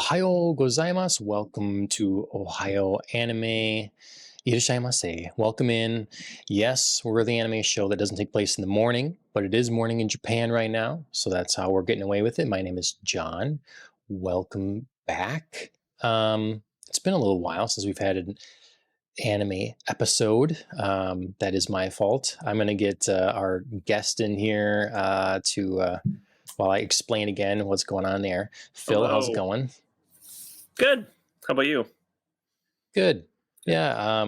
Ohayou gozaimasu. Welcome to Ohayou Anime. Irashaimase. Welcome in. Yes, we're the anime show that doesn't take place in the morning, but it is morning in Japan right now. So that's how we're getting away with it. My name is John. Welcome back. It's been a little while since we've had an anime episode. That is my fault. I'm going to get our guest in here while I explain again what's going on there. Phil, Hello. how's it going? Good. How about you? Good. Yeah.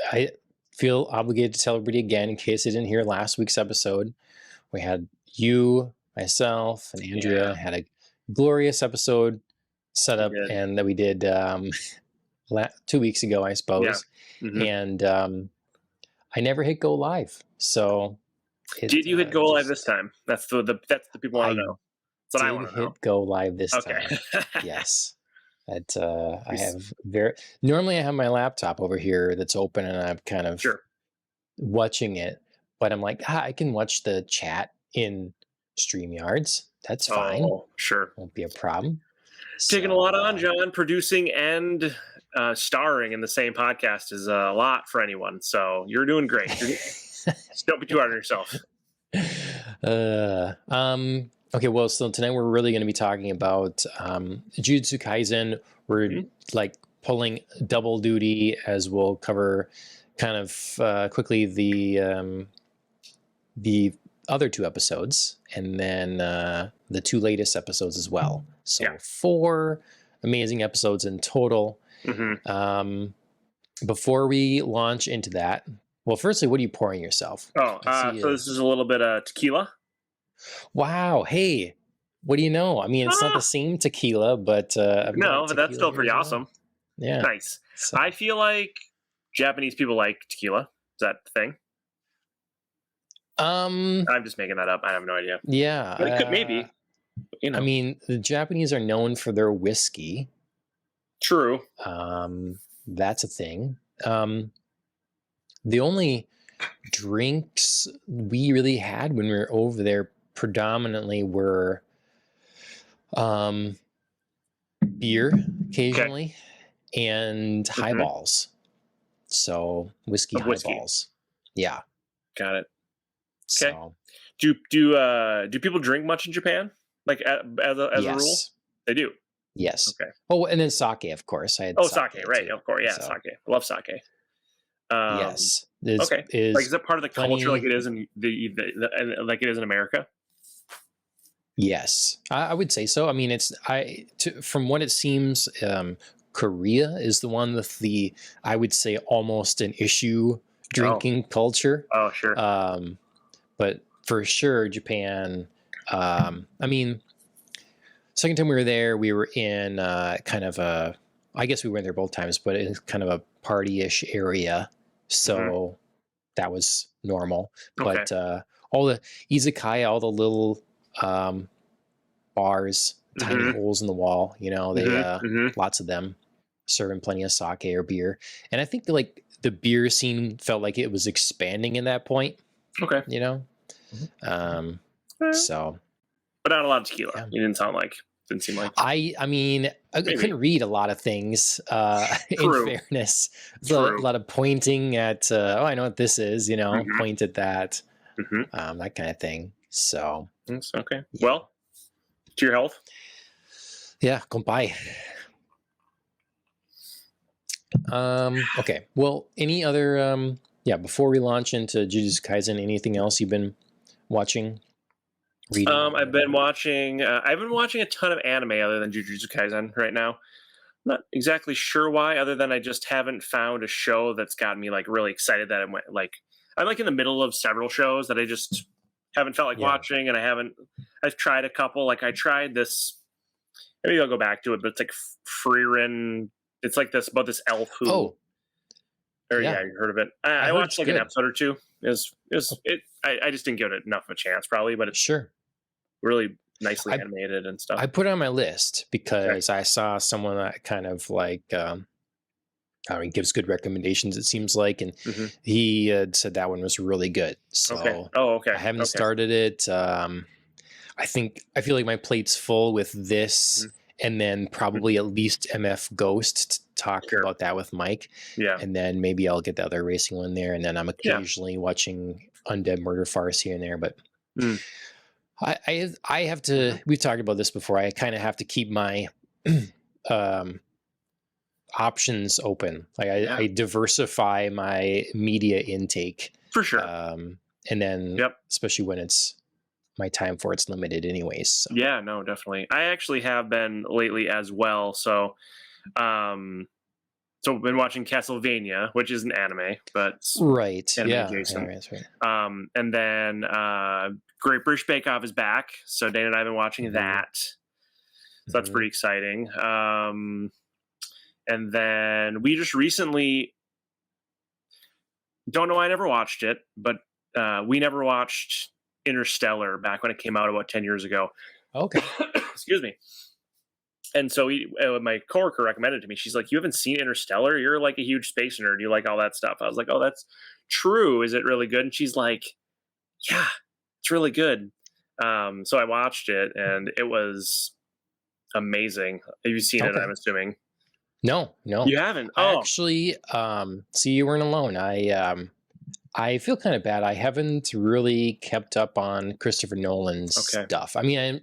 I feel obligated to tell everybody again, in case they didn't hear last week's episode. We had you, myself, and Andrea had a glorious episode set up, and that we did 2 weeks ago, I suppose. Yeah. Mm-hmm. And I never hit go live. So did you hit go live this time? That's the people want to know. That's what I want to know. Hit go live this time. Yes. Normally I have my laptop over here that's open and I'm kind of watching it, but I'm like, I can watch the chat in StreamYards. That's fine. Oh, sure. Won't be a problem. Taking a lot on, John. Producing and starring in the same podcast is a lot for anyone. So you're doing great. Just don't be too hard on yourself. Okay, well, so tonight we're really going to be talking about Jujutsu Kaisen. We're like pulling double duty, as we'll cover kind of quickly the other two episodes, and then the two latest episodes as well. So 4 amazing episodes in total. Before we launch into that, well, firstly, what are you pouring yourself? So this is a little bit of tequila. Wow. Hey, what do you know? I mean, it's not the same tequila, but but that's still pretty awesome. Yeah. Nice. So. I feel like Japanese people like tequila. Is that the thing? I'm just making that up. I have no idea. Yeah. But it could maybe. You know. I mean, the Japanese are known for their whiskey. True. That's a thing. The only drinks we really had when we were over there predominantly were beer occasionally and highballs. So whiskey highballs. Yeah. Got it. Okay. So, do people drink much in Japan? Like as a rule? They do. Yes. Okay. Oh, and then sake, of course. I had sake, right? Of course, yeah, sake. I love sake. Yes. Is that part of the culture, like it is in like it is in America? Yes, I would say so. I mean, from what it seems, Korea is the one with the, I would say, almost an issue drinking culture. Oh, sure. But for sure, Japan. I mean, second time we were there, we were in kind of a. I guess we went there both times, but it's kind of a party-ish area. So that was normal. Okay. But all the izakaya, all the little bars, tiny holes in the wall, they lots of them serving plenty of sake or beer. And I think like the beer scene felt like it was expanding in that point. Okay. So. But not a lot of tequila. Yeah. You didn't seem like I mean, I couldn't read a lot of things. In fairness, a lot of pointing at. I know what this is. Point at that, that kind of thing. So okay. Yeah. Well, to your health. Yeah, kompai. Okay. Well, any other? Before we launch into Jujutsu Kaisen, anything else you've been watching? Reading? I've been watching a ton of anime other than Jujutsu Kaisen right now. I'm not exactly sure why, other than I just haven't found a show that's gotten me like really excited that I'm like in the middle of several shows that I just haven't felt like watching, and I've tried a couple. Like I tried this, maybe I'll go back to it, but it's like Frieren. It's like this about this elf who. Oh. You heard of it. I watched like an episode or two. I just didn't give it enough of a chance, probably, but it's really nicely animated and stuff. I put it on my list because I saw someone that kind of like he gives good recommendations, it seems like, and he said that one was really good. So I haven't started it. I feel like my plate's full with this and then probably at least MF Ghost to talk Sure. about that with Mike. Yeah. And then maybe I'll get the other racing one there. And then I'm occasionally watching Undead Murder Farce here and there. But Mm. I have to, we've talked about this before. I kind of have to keep my options open. Like I diversify my media intake. For sure. And then especially when it's my time for it's limited anyways. So. Yeah, no, definitely. I actually have been lately as well. So I've been watching Castlevania, which is an anime, but right. Anime Yeah. adjacent. Yeah, that's right. And then Great British Bake Off is back. So Dana and I have been watching that. So that's pretty exciting. And then we just recently, don't know why I never watched it, but we never watched Interstellar back when it came out about 10 years ago. Okay. Excuse me. And so my coworker recommended it to me. She's like, you haven't seen Interstellar? You're like a huge space nerd. You like all that stuff. I was like, oh, that's true. Is it really good? And she's like, yeah, it's really good. So I watched it and it was amazing. Have you seen it? I'm assuming. No. You haven't? Actually, see, you weren't alone. I feel kind of bad. I haven't really kept up on Christopher Nolan's stuff. I mean, I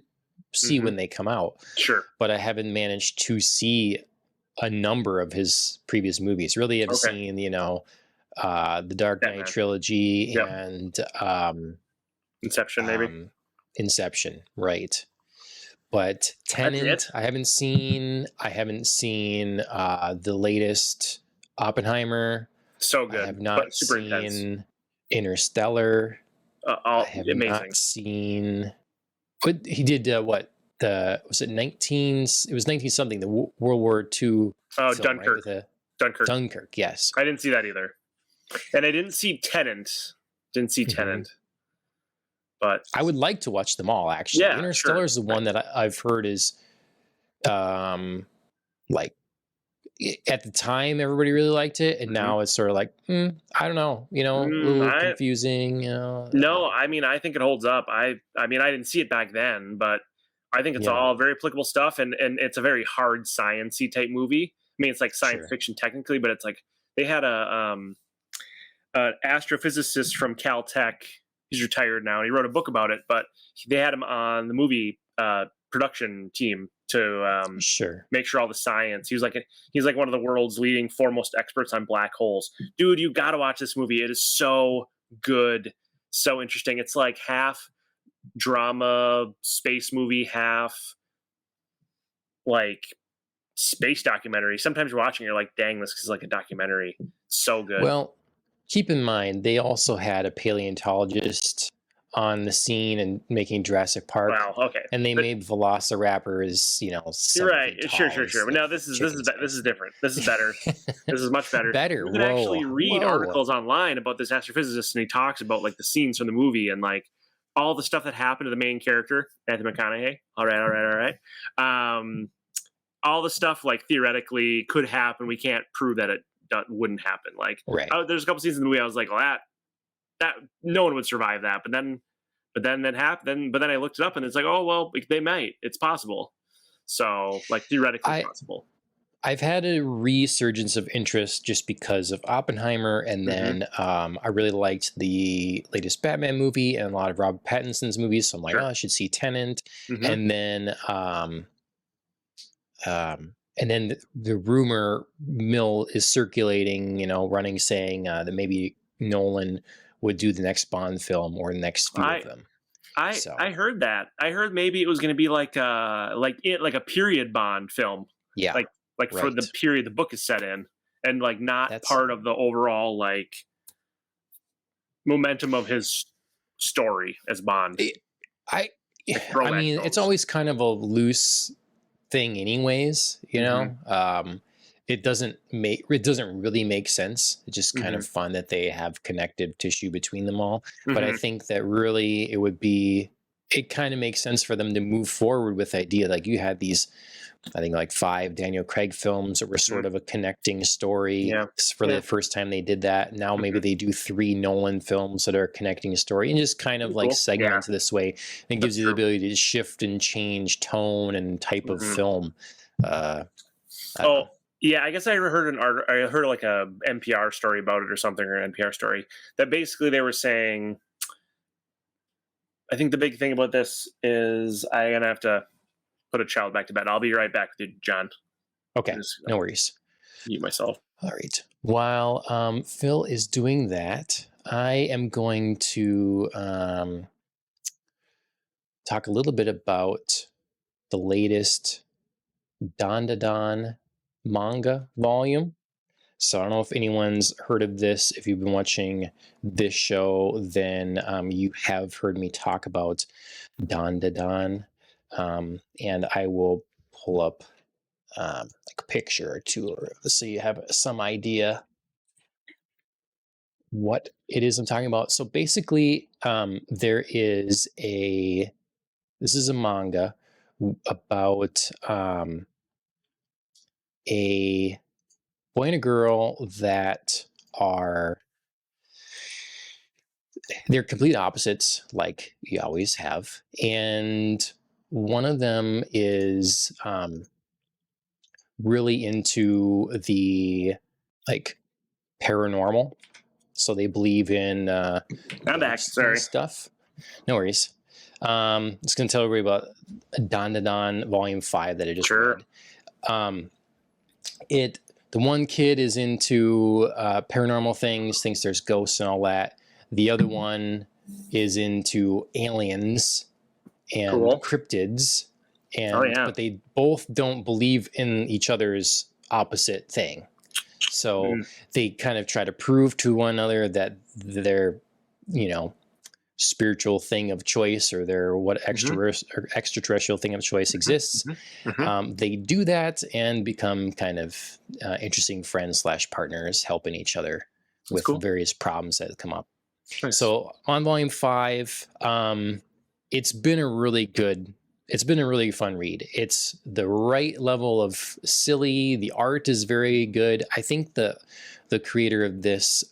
see when they come out. Sure. But I haven't managed to see a number of his previous movies. Really, I've seen, the Dark Knight trilogy and Inception, maybe. Inception, right. But Tenet, I haven't seen. I haven't seen the latest Oppenheimer. So good. I have not seen Interstellar. I have not seen. But he did what? Was it 19? It was 19 something. The World War II. Oh, film, Dunkirk. Right? Dunkirk. Yes. I didn't see that either, and I didn't see Tenet. But I would like to watch them all. Actually, Interstellar is the one that I've heard is, like, at the time everybody really liked it, and now it's sort of like, I don't know, a little confusing. No, I mean, I think it holds up. I mean, I didn't see it back then, but I think it's all very applicable stuff, and it's a very hard sciencey type movie. I mean, it's like science fiction technically, but it's like they had an astrophysicist from Caltech. He's retired now, and he wrote a book about it. But they had him on the movie production team to make sure all the science. He's like one of the world's leading foremost experts on black holes. Dude, you got to watch this movie. It is so good, so interesting. It's like half drama, space movie, half like space documentary. Sometimes you're watching, you're like, dang, this is like a documentary. So good. Well, keep in mind, they also had a paleontologist on the scene and making Jurassic Park. Wow, okay. And they made velociraptors, You're right. Sure. But now this is different. This is better. This is much better. You can actually read articles online about this astrophysicist, and he talks about like the scenes from the movie and like all the stuff that happened to the main character, Anthony McConaughey. All right. All the stuff like theoretically could happen. We can't prove that it wouldn't happen. Like, there's a couple scenes in the movie I was like, well, that no one would survive that. But then that happened. But then I looked it up, and it's like, oh well, they might. It's possible. So like theoretically possible. I've had a resurgence of interest just because of Oppenheimer, and then I really liked the latest Batman movie and a lot of Robert Pattinson's movies. So I'm like, I should see Tenet, and then the rumor mill is circulating, running, saying that maybe Nolan would do the next Bond film or the next few of them. I heard that. I heard maybe it was going to be like a period Bond film. Yeah. Like for the period the book is set in, and like not part of the overall like momentum of his story as Bond. I mean, it's always kind of a loose thing anyways, it doesn't really make sense. It's just kind of fun that they have connective tissue between them all. But I think that really it kind of makes sense for them to move forward with the idea. Like you had these I think like 5 Daniel Craig films that were sort of a connecting story Yeah. for Yeah. the first time they did that. Now maybe they do 3 Nolan films that are connecting a story and just kind of like Cool. segments this way. And gives you the ability to shift and change tone and type of film. I don't know. Yeah, I guess I heard I heard like a NPR story about it or something, or an NPR story that basically they were saying, I think the big thing about this is I'm gonna have to put a child back to bed. I'll be right back with you, John. Okay, no worries. Mute myself. All right. While Phil is doing that, I am going to talk a little bit about the latest Dandadan manga volume. So I don't know if anyone's heard of this. If you've been watching this show, then you have heard me talk about Dandadan. And I will pull up like a picture or two so you have some idea what it is I'm talking about. So basically, this is a manga about a boy and a girl that they're complete opposites, like you always have. And one of them is really into the like paranormal. So they believe in I'm back. Sorry. stuff. No worries. Just gonna tell everybody about Dandadan Volume 5 that I just read. The one kid is into paranormal things, thinks there's ghosts and all that. The other one is into aliens and cryptids, and but they both don't believe in each other's opposite thing. So they kind of try to prove to one another that their, spiritual thing of choice or their extraterrestrial thing of choice exists. They do that and become kind of interesting friends / partners, helping each other with various problems that come up. Nice. So on Volume 5, it's been a really fun read. It's the right level of silly. The art is very good. I think the creator of this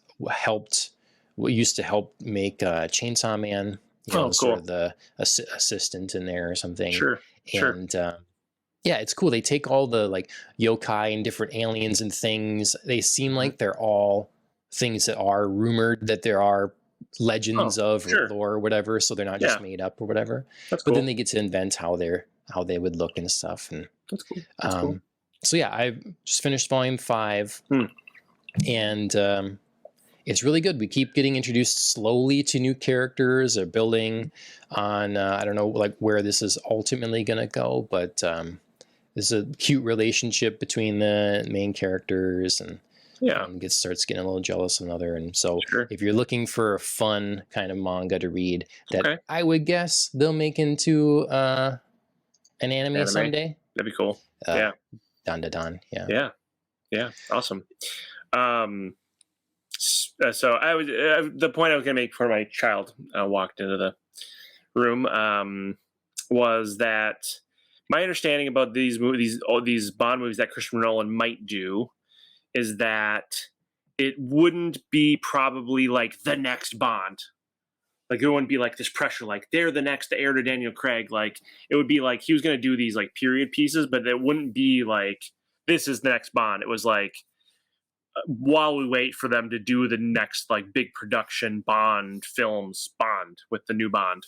used to help make Chainsaw Man, sort of the assistant in there or something. Sure. And yeah, it's cool. They take all the like yokai and different aliens and things. They seem like they're all things that are rumored that there are legends of or lore or whatever, so they're not just made up or whatever. But then they get to invent how they would look and stuff. And that's cool. Cool. So yeah, I just finished Volume 5, and it's really good. We keep getting introduced slowly to new characters or building on I don't know like where this is ultimately going to go, but there's a cute relationship between the main characters, and starts getting a little jealous of another. And so if you're looking for a fun kind of manga to read that I would guess they'll make into an anime someday. That'd be cool. Dandadan. Yeah. Awesome. So I was the point I was going to make before my child walked into the room was that my understanding about these movies, these Bond movies that Christopher Nolan might do, is that it wouldn't be probably like the next Bond. Like it wouldn't be like this pressure, like they're the next heir to Daniel Craig. Like it would be like he was going to do these like period pieces, but it wouldn't be like this is the next Bond. It was like while we wait for them to do the next like big production Bond films, Bond with the new Bond.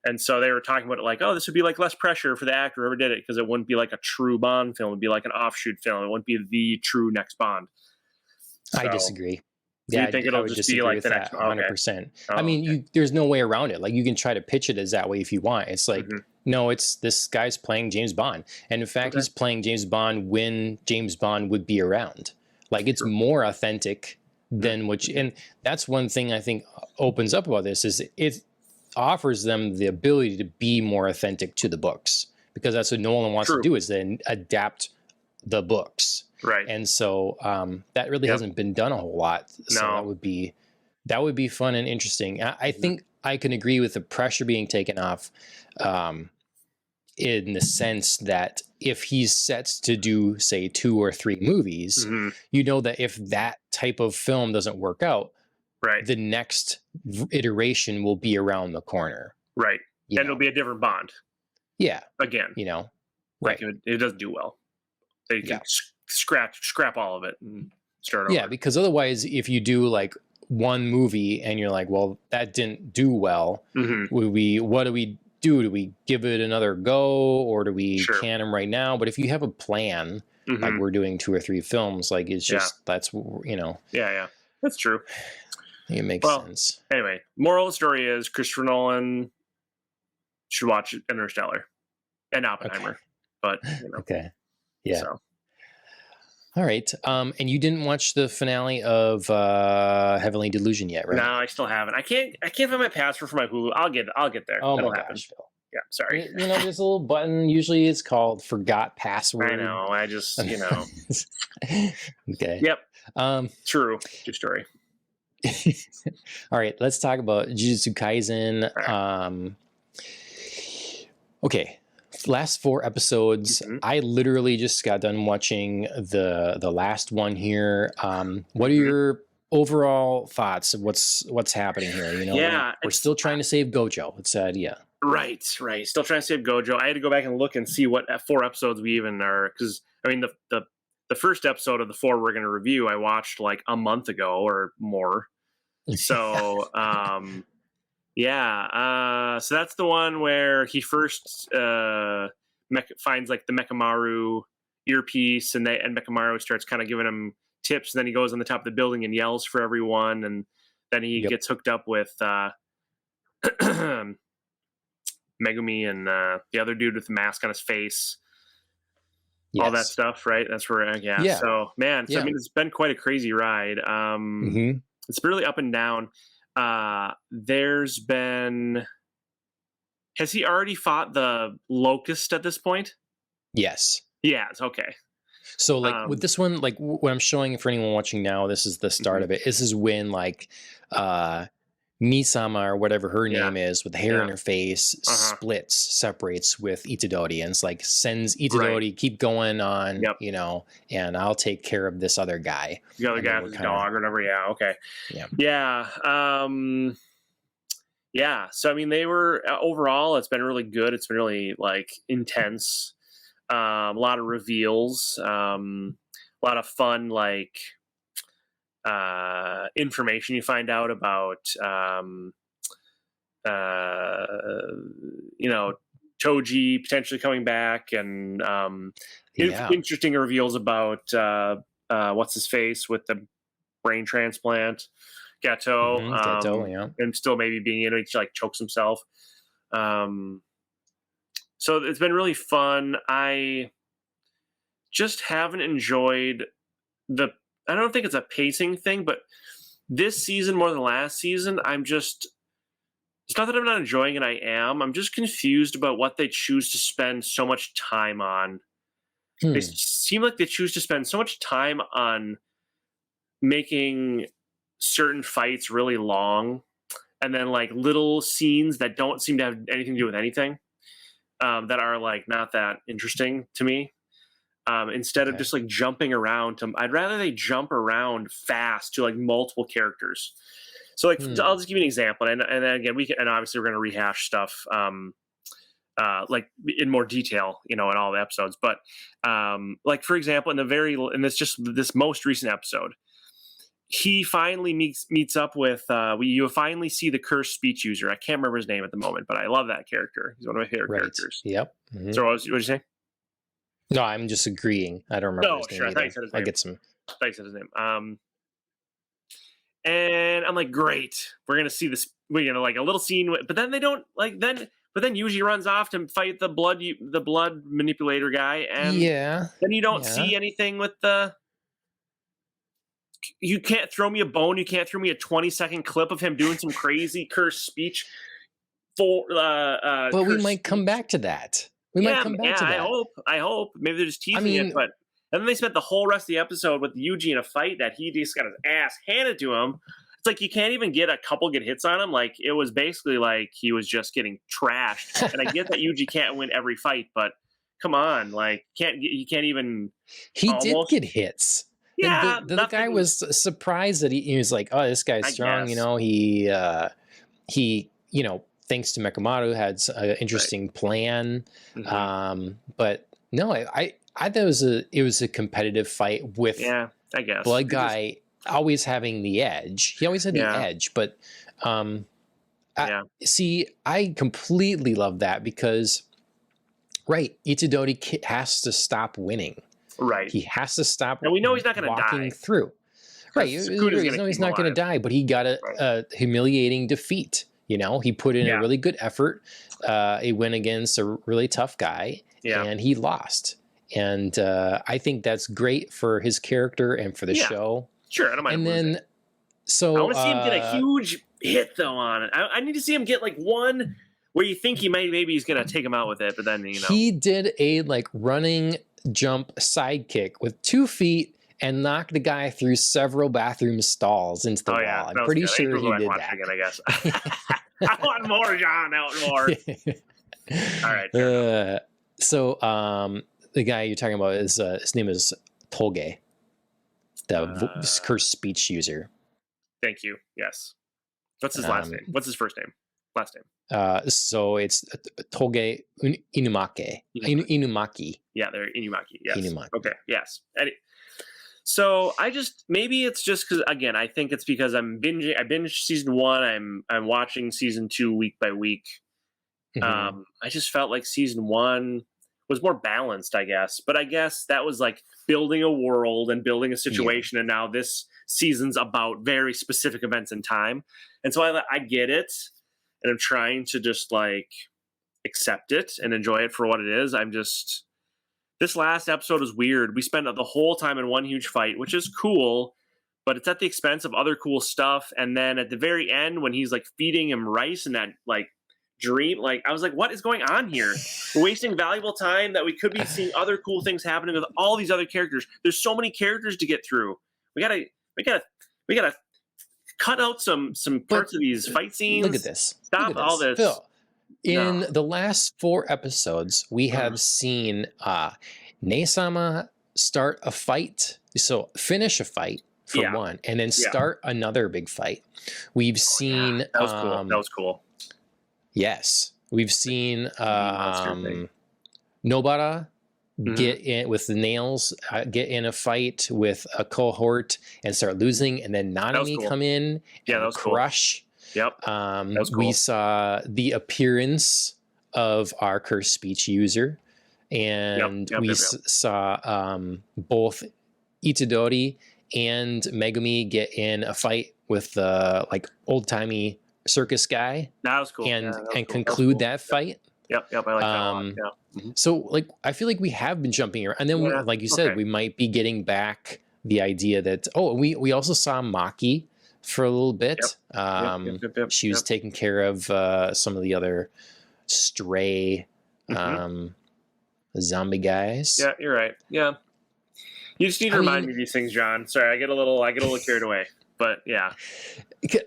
And so they were talking about it like, oh, this would be like less pressure for the actor whoever did it because it wouldn't be like a true Bond film. It would be like an offshoot film. It wouldn't be the true next Bond. So, I disagree. Do you think it'll just be like the next 100%? Okay. I mean, there's no way around it. Like you can try to pitch it as that way if you want. It's like, no, it's this guy's playing James Bond. And in fact, he's playing James Bond when James Bond would be around. Like it's more authentic than and that's one thing I think opens up about this is it offers them the ability to be more authentic to the books, because that's what Nolan wants to do, is then adapt the books. Right. And so that really hasn't been done a whole lot. So that would be fun and interesting. I think I can agree with the pressure being taken off. in the sense that if he's set to do, say, 2 or 3 movies, you know that if that type of film doesn't work out, right, the next iteration will be around the corner. right, You and know? it'll be a different Bond Yeah, again. you know, Like right. it doesn't do well. They Yeah. could scrap all of it and start Yeah, over. because otherwise, if you do like one movie and you're like, well, that didn't do well, what do we do? Do we give it another go, or do we Sure. can them right now? But if you have a plan, like we're doing 2 or 3 films, like it's just that's Yeah, that's true. it makes sense. Anyway, moral of the story is Christopher Nolan should watch Interstellar and Oppenheimer. Okay. But Okay, yeah. So. All right. And you didn't watch the finale of Heavenly Delusion yet, right? No, I still haven't. I can't find my password for my Hulu. I'll get there. Oh That'll my happen. gosh, Phil. Yeah, sorry. There's a little button. Usually it's called forgot password. I know. I just, Okay. Yep. True story. All right, let's talk about Jujutsu Kaisen. Right. Okay. Last 4 episodes. I literally just got done watching the last one here. What are your overall thoughts of what's happening here? We're still trying to save Gojo. It's that idea. Right. Still trying to save Gojo. I had to go back and look and see what 4 episodes we even are, because I mean the first episode of the 4 we're going to review I watched like a month ago or more. So so that's the one where he first finds like the Mekamaru earpiece, and Mekamaru starts kind of giving him tips, and then he goes on the top of the building and yells for everyone, and then he gets hooked up with Megumi and the other dude with the mask on his face. Yes. All that stuff, right? That's where So man, I mean, it's been quite a crazy ride. It's been really up and down. Has he already fought the Locust at this point? Yes. Yes. Okay. So like with this one, like what I'm showing for anyone watching now, this is the start of it. This is when like Misama or whatever her name is with the hair in her face separates with Itadori, and it's like sends Itadori keep going on, and I'll take care of this other guy. The other guy with his dog or whatever. Yeah. Okay. Yeah. So I mean, they were overall, it's been really good. It's been really like intense. A lot of reveals. A lot of fun like information you find out about Toji potentially coming back, and interesting reveals about what's his face with the brain transplant, Gato, and still maybe being able to like chokes himself. So it's been really fun. I just haven't enjoyed I don't think it's a pacing thing, but this season more than last season, it's not that I'm not enjoying it. I am. I'm just confused about what they choose to spend so much time on. They seem like they choose to spend so much time on making certain fights really long, and then like little scenes that don't seem to have anything to do with anything, that are like not that interesting to me. Instead of just like jumping around I'd rather they jump around fast to like multiple characters. So like, I'll just give you an example. And then again, and obviously we're going to rehash stuff, like in more detail, in all the episodes. But, like for example, in this most recent episode, he finally meets up with, you finally see the cursed speech user. I can't remember his name at the moment, but I love that character. He's one of my favorite characters. Yep. So what did you say? No, I'm just agreeing. I don't remember his name. Thanks. I'll get some. Thanks. His name. And I'm like, great. We're gonna see this. Like a little scene, but then they don't like then. But then Yuji runs off to fight the blood manipulator guy, and then you don't see anything with the. You can't throw me a bone. You can't throw me a 20-second clip of him doing some crazy cursed speech. But we might come back to that. We might come back to that. I hope. Maybe they're just teasing it, but and then they spent the whole rest of the episode with Yuji in a fight that he just got his ass handed to him. It's like you can't even get a couple good hits on him. Like it was basically like he was just getting trashed. And I get that Yuji can't win every fight, but come on, like he can't even He did almost. get hits. Yeah, The guy was surprised that he was like, oh, this guy's I strong. guess. You know, he thanks to Mekamaru had an interesting plan. But no, I thought it was a competitive fight with I guess Blood Guy always having the edge. He always had the edge, but I completely love that because Itadori has to stop winning. Right. He has to stop. And we know he's not going to die. Through. Right. He's not going to die, but he got a humiliating defeat. You know, he put in a really good effort. He went against a really tough guy and he lost. And I think that's great for his character and for the show. Sure. I don't mind. And then, so I want to see him get a huge hit though on it. I need to see him get like one where you think maybe he's going to take him out with it, but then, he did a like running jump sidekick with 2 feet and knocked the guy through several bathroom stalls into the wall. I'm pretty sure he did that. Again, I guess. I want more, John. I want more. All right. So the guy you're talking about is his name is Tolge, the cursed speech user. Thank you. Yes. What's his last name? What's his first name? Last name? So it's Tolge Inumaki. Inumaki. Yeah, they're Inumaki. Yes. Inumaki. Okay. Yes. So maybe it's just because again I think it's because I'm binging. I binged season 1. I'm watching season 2 week by week. I just felt like season 1 was more balanced, I guess. But I guess that was like building a world and building a situation, and now this season's about very specific events in time. And so I get it, and I'm trying to just like accept it and enjoy it for what it is. This last episode is weird. We spent the whole time in one huge fight, which is cool, but it's at the expense of other cool stuff. And then at the very end, when he's like feeding him rice in that like dream, like I was like, what is going on here? We're wasting valuable time that we could be seeing other cool things happening with all these other characters. There's so many characters to get through. We gotta cut out some parts of these fight scenes. Look at this. Stop all this. Phil, in the last 4 episodes, we have seen Neisama start a fight. So finish a fight for one, and then start another big fight. We've seen that was cool. That was cool. Yes, we've seen Nobara get in with the nails, get in a fight with a cohort and start losing, and then Nanami come in and crush. Cool. Yep. That was cool. We saw the appearance of our cursed speech user, and we saw both Itadori and Megumi get in a fight with the like old timey circus guy. That was cool. And conclude that fight. Yep. I like that one. Yeah. So like I feel like we have been jumping around, and then we, like you said, we might be getting back the idea that we also saw Maki for a little bit. She was taking care of some of the other stray zombie guys. Yeah, you're right. Yeah, you just need to remind me of these things, John. Sorry, I get a little carried away. But yeah,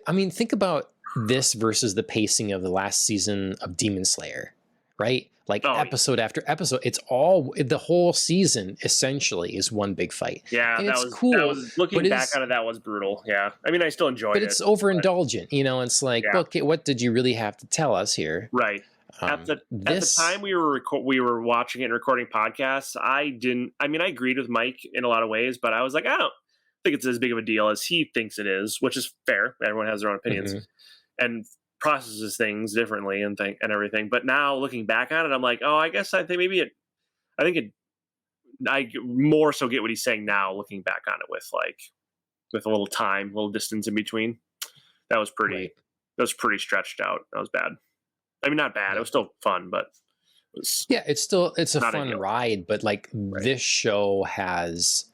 I mean, think about this versus the pacing of the last season of Demon Slayer, right? Like episode after episode, it's all the whole season essentially is one big fight. Yeah, and that it's was cool. That was looking back on it. That was brutal. Yeah, I mean, I still enjoyed it, but it's overindulgent. You know, it's like, okay, what did you really have to tell us here? Right. At the time we were watching it and recording podcasts, I agreed with Mike in a lot of ways, but I was like, I don't think it's as big of a deal as he thinks it is, which is fair. Everyone has their own opinions and processes things differently and everything. But now looking back on it, I'm like, I more so get what he's saying now, looking back on it with a little time, a little distance in between. That was pretty stretched out. That was bad. I mean, not bad. It was still fun, but it's a fun ride. But like this show has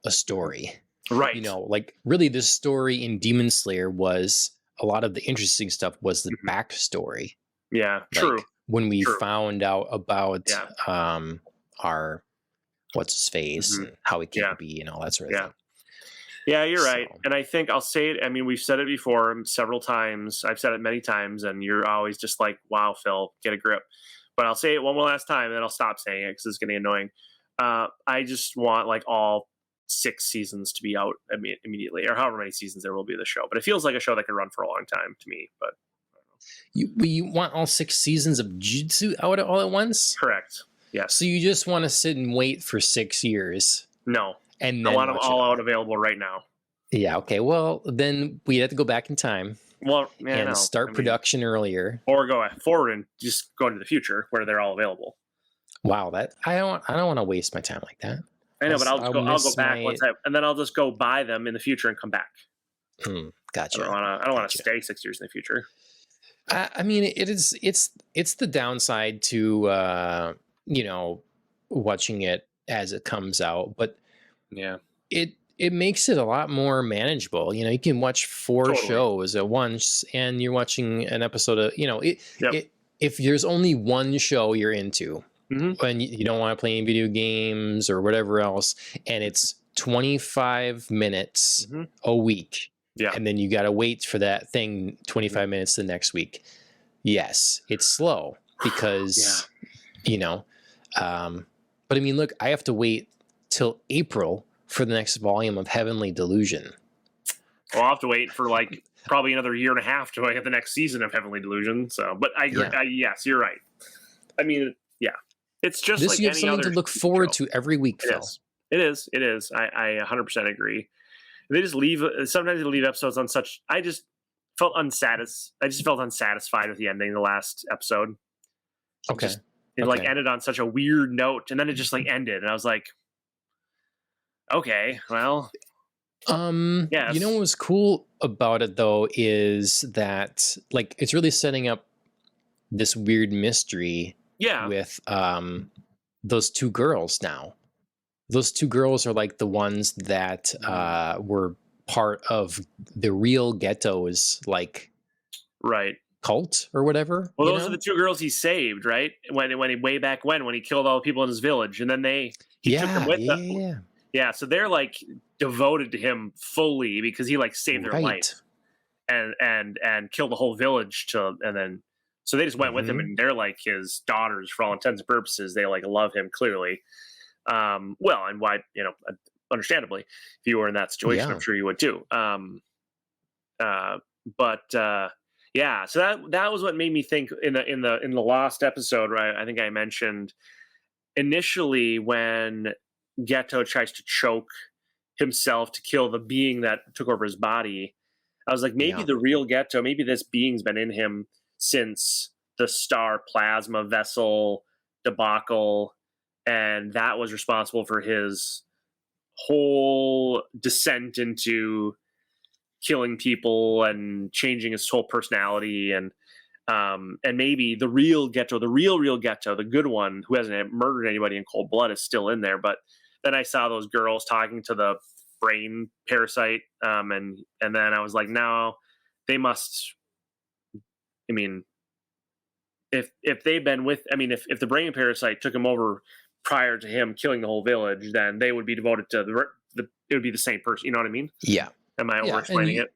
a story, right? You know, like really, this story in Demon Slayer was a lot of the interesting stuff was the backstory. Yeah, like, true. When we found out about our what's his face and how he came to be and all that sort of thing. Yeah, you're right. So And I think I'll say it. I mean, we've said it before several times. I've said it many times, and you're always just like, wow, Phil, get a grip. But I'll say it one more last time, and then I'll stop saying it because it's getting annoying. I just want like all 6 seasons to be out immediately, or however many seasons there will be of the show. But it feels like a show that could run for a long time to me. But you want all 6 seasons of Jujutsu out all at once? correct. Yes. So you just want to sit and wait for 6 years No. and I then want them watch it all all? out available right now. Yeah. Okay. Well, then we have to go back in time Well, yeah, I know. and start I mean, production earlier. or go forward and just go into the future where they're all available. Wow, that I don't want to waste my time like that. I know, but I'll go miss back my- once and then I'll just go buy them in the future and come back. Gotcha. I don't want to Gotcha. stay 6 years in the future. I mean, it's the downside to watching it as it comes out, but Yeah. it makes it a lot more manageable. You can watch 4 Totally. shows at once, and you're watching an episode of Yep. if there's only one show you're into, Mhm. and you don't want to play any video games or whatever else, and it's 25 minutes Mhm. a week. Yeah. And then you got to wait for that thing 25 minutes the next week. Yes, it's slow because, but I mean, look, I have to wait till April for the next volume of Heavenly Delusion. Well, I'll have to wait for like probably another year and a half till I get the next season of Heavenly Delusion. So, but I agree. Yeah. Yes, you're right. I mean, yeah, it's just This like you have any something other to look forward show. to every week, It Phil. is. It is. It is. I 100% agree. They just leave. Sometimes they leave episodes on such. I just felt unsatisfied with the ending of the last episode. Okay. It like Okay. ended on such a weird note, and then it just like ended, and I was like, okay, well, yes. You know what was cool about it though is that like it's really setting up this weird mystery yeah, with those 2 girls now. Those 2 girls are like the ones that were part of the real Ghetto's like right. cult or whatever. Well, those are the 2 girls he saved, right? When he way back when he killed all the people in his village, and then he took them with him. yeah. Yeah, so they're like devoted to him fully because he like saved their life and killed the whole village and then so they just went with him, and they're like his daughters for all intents and purposes. They like love him clearly. Well, and why, understandably, if you were in that situation, Yeah. I'm sure you would too. Yeah, so that was what made me think in the last episode, right? I think I mentioned initially when Ghetto tries to choke himself to kill the being that took over his body. I was like, maybe the real Ghetto, maybe this being's been in him since the star plasma vessel debacle, and that was responsible for his whole descent into killing people and changing his whole personality, and maybe the real Ghetto, the real Ghetto, the good one who hasn't murdered anybody in cold blood, is still in there. But then I saw those girls talking to the brain parasite, and then I was like, no, they must. I mean, if they've been with, I mean, if the brain parasite took him over prior to him killing the whole village, then they would be devoted to it would be the same person. You know what I mean? Yeah. Am I over explaining it?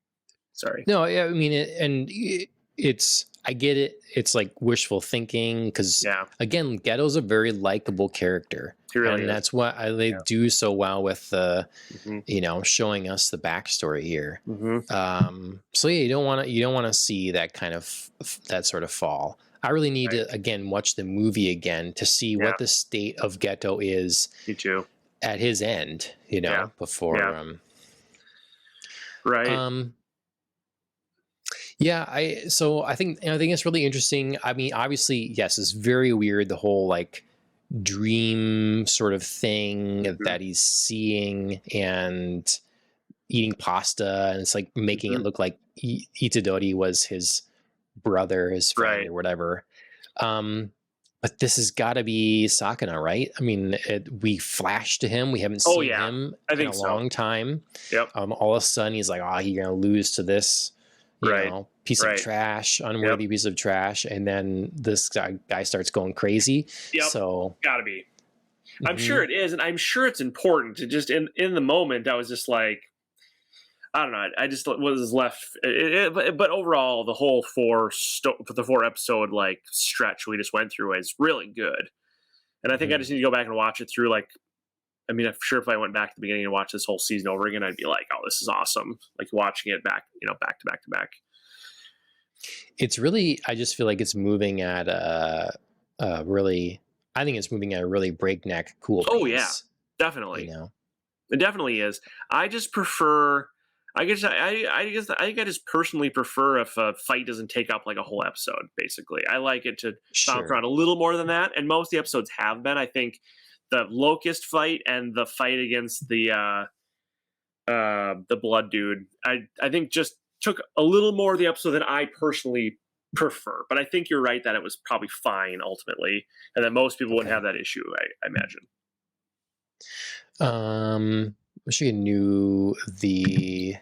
Sorry. No, I mean, it's I get it. It's like wishful thinking because again, Ghetto's a very likable character. He really and is. That's what they do so well with showing us the backstory here. So yeah, you don't want to see that kind of that sort of fall. I really need to again watch the movie again to see what the state of Ghetto is. Me too. At his end, before. Right. Yeah, I think it's really interesting. I mean, obviously, yes, it's very weird, the whole like dream sort of thing that he's seeing and eating pasta, and it's like making it look like Itadori was his brother, his friend, or whatever. But this has got to be Sakana, right? I mean, we flashed to him. We haven't seen him in a long time. Yep. All of a sudden, he's like, you're going to lose to this piece of trash, unworthy piece of trash. And then this guy starts going crazy. Yep. So gotta be. I'm sure it is. And I'm sure it's important to just in the moment, I was just like, I don't know. I just was left. But overall, the whole the 4 episode like stretch we just went through is really good. And I think I Mhm. just need to go back and watch it through. Like, I mean, I'm sure if I went back to the beginning and watched this whole season over again, I'd be like, "Oh, this is awesome!" Like watching it back, back to back to back. It's really, I just feel like it's moving at a really, I think it's moving at a really breakneck, cool Oh yeah, pace. You definitely. know, It definitely is. I just prefer. I guess I just personally prefer if a fight doesn't take up like a whole episode. Basically, I like it to bounce sure. around a little more than that, and most of the episodes have been. I think the Locust fight and the fight against the blood dude. I think just took a little more of the episode than I personally prefer. But I think you're right that it was probably fine ultimately, and that most people wouldn't Okay. have that issue. I imagine. Wish I knew the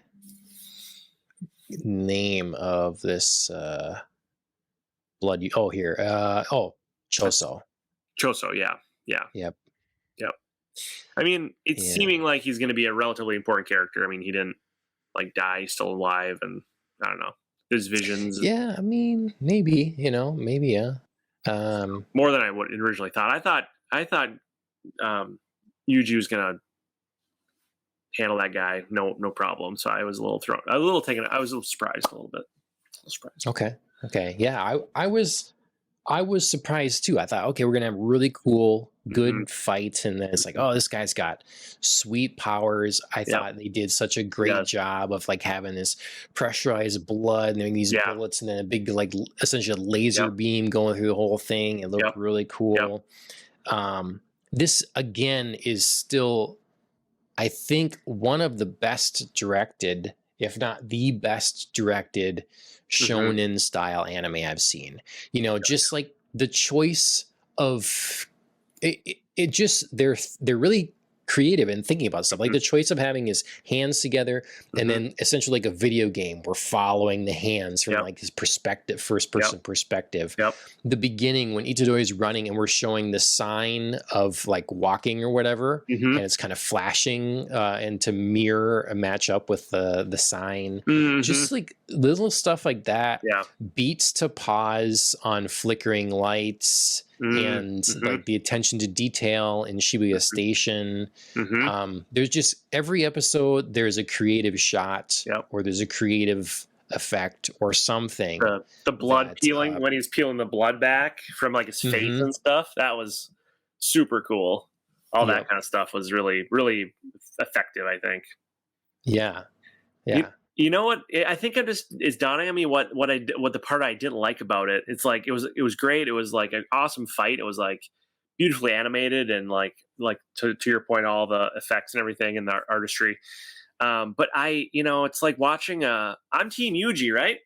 name of this blood. Oh, here. Choso. Choso, yeah, yeah. Yep. Yep. I mean, it's Yeah. seeming like he's going to be a relatively important character. I mean, he didn't like die; he's still alive, and I don't know. His visions Yeah. I mean, maybe. Maybe. Yeah. more than I would originally thought. I thought um, Yuji was going to handle that guy, no problem. So I was a little thrown, a little taken. I was a little surprised, a little bit, a little surprised. Okay. Okay. Yeah. I was surprised too. I thought, okay, we're gonna have really cool, Hmm. good fights, and then it's like, oh, this guy's got sweet powers. I Yep. thought they did such a great Yes. job of like having this pressurized blood and then these Yeah. bullets, and then a big like essentially a laser Yep. beam going through the whole thing. It looked Yep. really Yep. cool. This again is still, I think, one of the best directed, if not the best directed, Hmm. shonen style anime I've seen. Just like the choice of it just they're really creative and thinking about stuff. Like Hmm. the choice of having his hands together and Hmm. then essentially like a video game, we're following the hands from Yep. like his perspective, first Yep. person perspective. Yep. The beginning when Itadori is running and we're showing the sign of like walking or whatever, Hmm. and it's kind of flashing and to mirror a match up with the sign. Hmm. Just like little stuff like that, Yeah. beats to pause on flickering lights and Mm-hmm. like the attention to detail in Shibuya Station. Hmm. There's just every episode there's a creative shot Yep. or there's a creative effect or something The blood that peeling when he's peeling the blood back from like his face mhm, and stuff. That was super cool. All that yep, kind of stuff was really, really effective. I think. yeah, You, yeah, you know what? I think I'm just it's dawning on me what the part I didn't like about it. It's like it was great. It was like an awesome fight. It was like beautifully animated and like to your point, all the effects and everything and the artistry. But it's like watching I'm Team Yuji, right?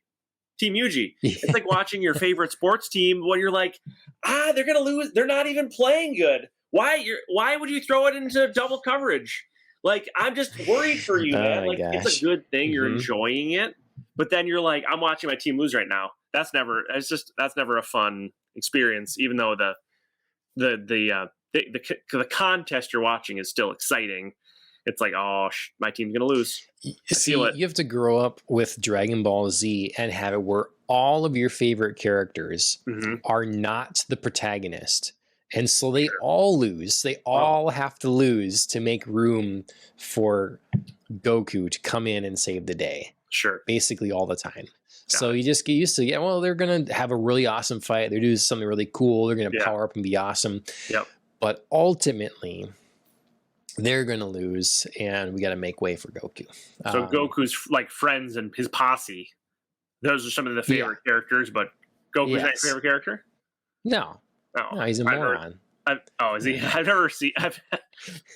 Team Yuji. It's like watching your favorite sports team when you're like, they're gonna lose. They're not even playing good. Why would you throw it into double coverage? Like, I'm just worried for you, oh man. my Like, it's a gosh, good thing you're hmm enjoying it, but then you're like, I'm watching my team lose right now. That's never a fun experience. Even though the contest you're watching is still exciting. It's like, oh, my team's gonna lose. I feel see, it. you have to grow up with Dragon Ball Z and have it where all of your favorite characters Hmm. are not the protagonist. And so they Sure. all lose. They Oh, all have to lose to make room for Goku to come in and save the day, sure. basically all the time. Got So it. you just get used to, yeah, well, they're going to have a really awesome fight. They're doing something really cool. They're going to Yeah. power up and be awesome. Yep. But ultimately, they're going to lose, and we got to make way for Goku. So Goku's like friends and his posse. Those are some of the Yeah. favorite characters, but Goku's not your Yes. favorite character? No, Oh, no, he's a I've heard. moron. Is he? Yeah. I've never seen.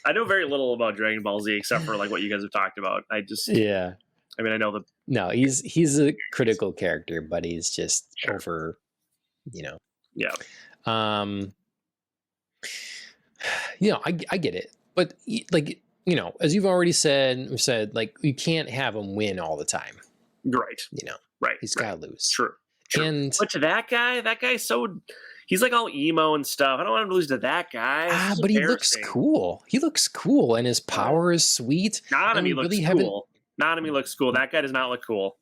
I know very little about Dragon Ball Z except for like what you guys have talked about. Yeah. I mean, I know the No, he's a critical character, but he's just sure. over, you know. Yeah. Um, I get it, but like as you've already said like you can't have him win all the time. Right. Right. He's Right. got to lose. True. True. And But to that guy's so he's like all emo and stuff. I don't want him to lose to that guy. It's just but he looks embarrassing. cool. He looks cool, and his power is sweet. Not him. And He we looks really haven't. cool. Nanami looks cool. That guy does not look cool.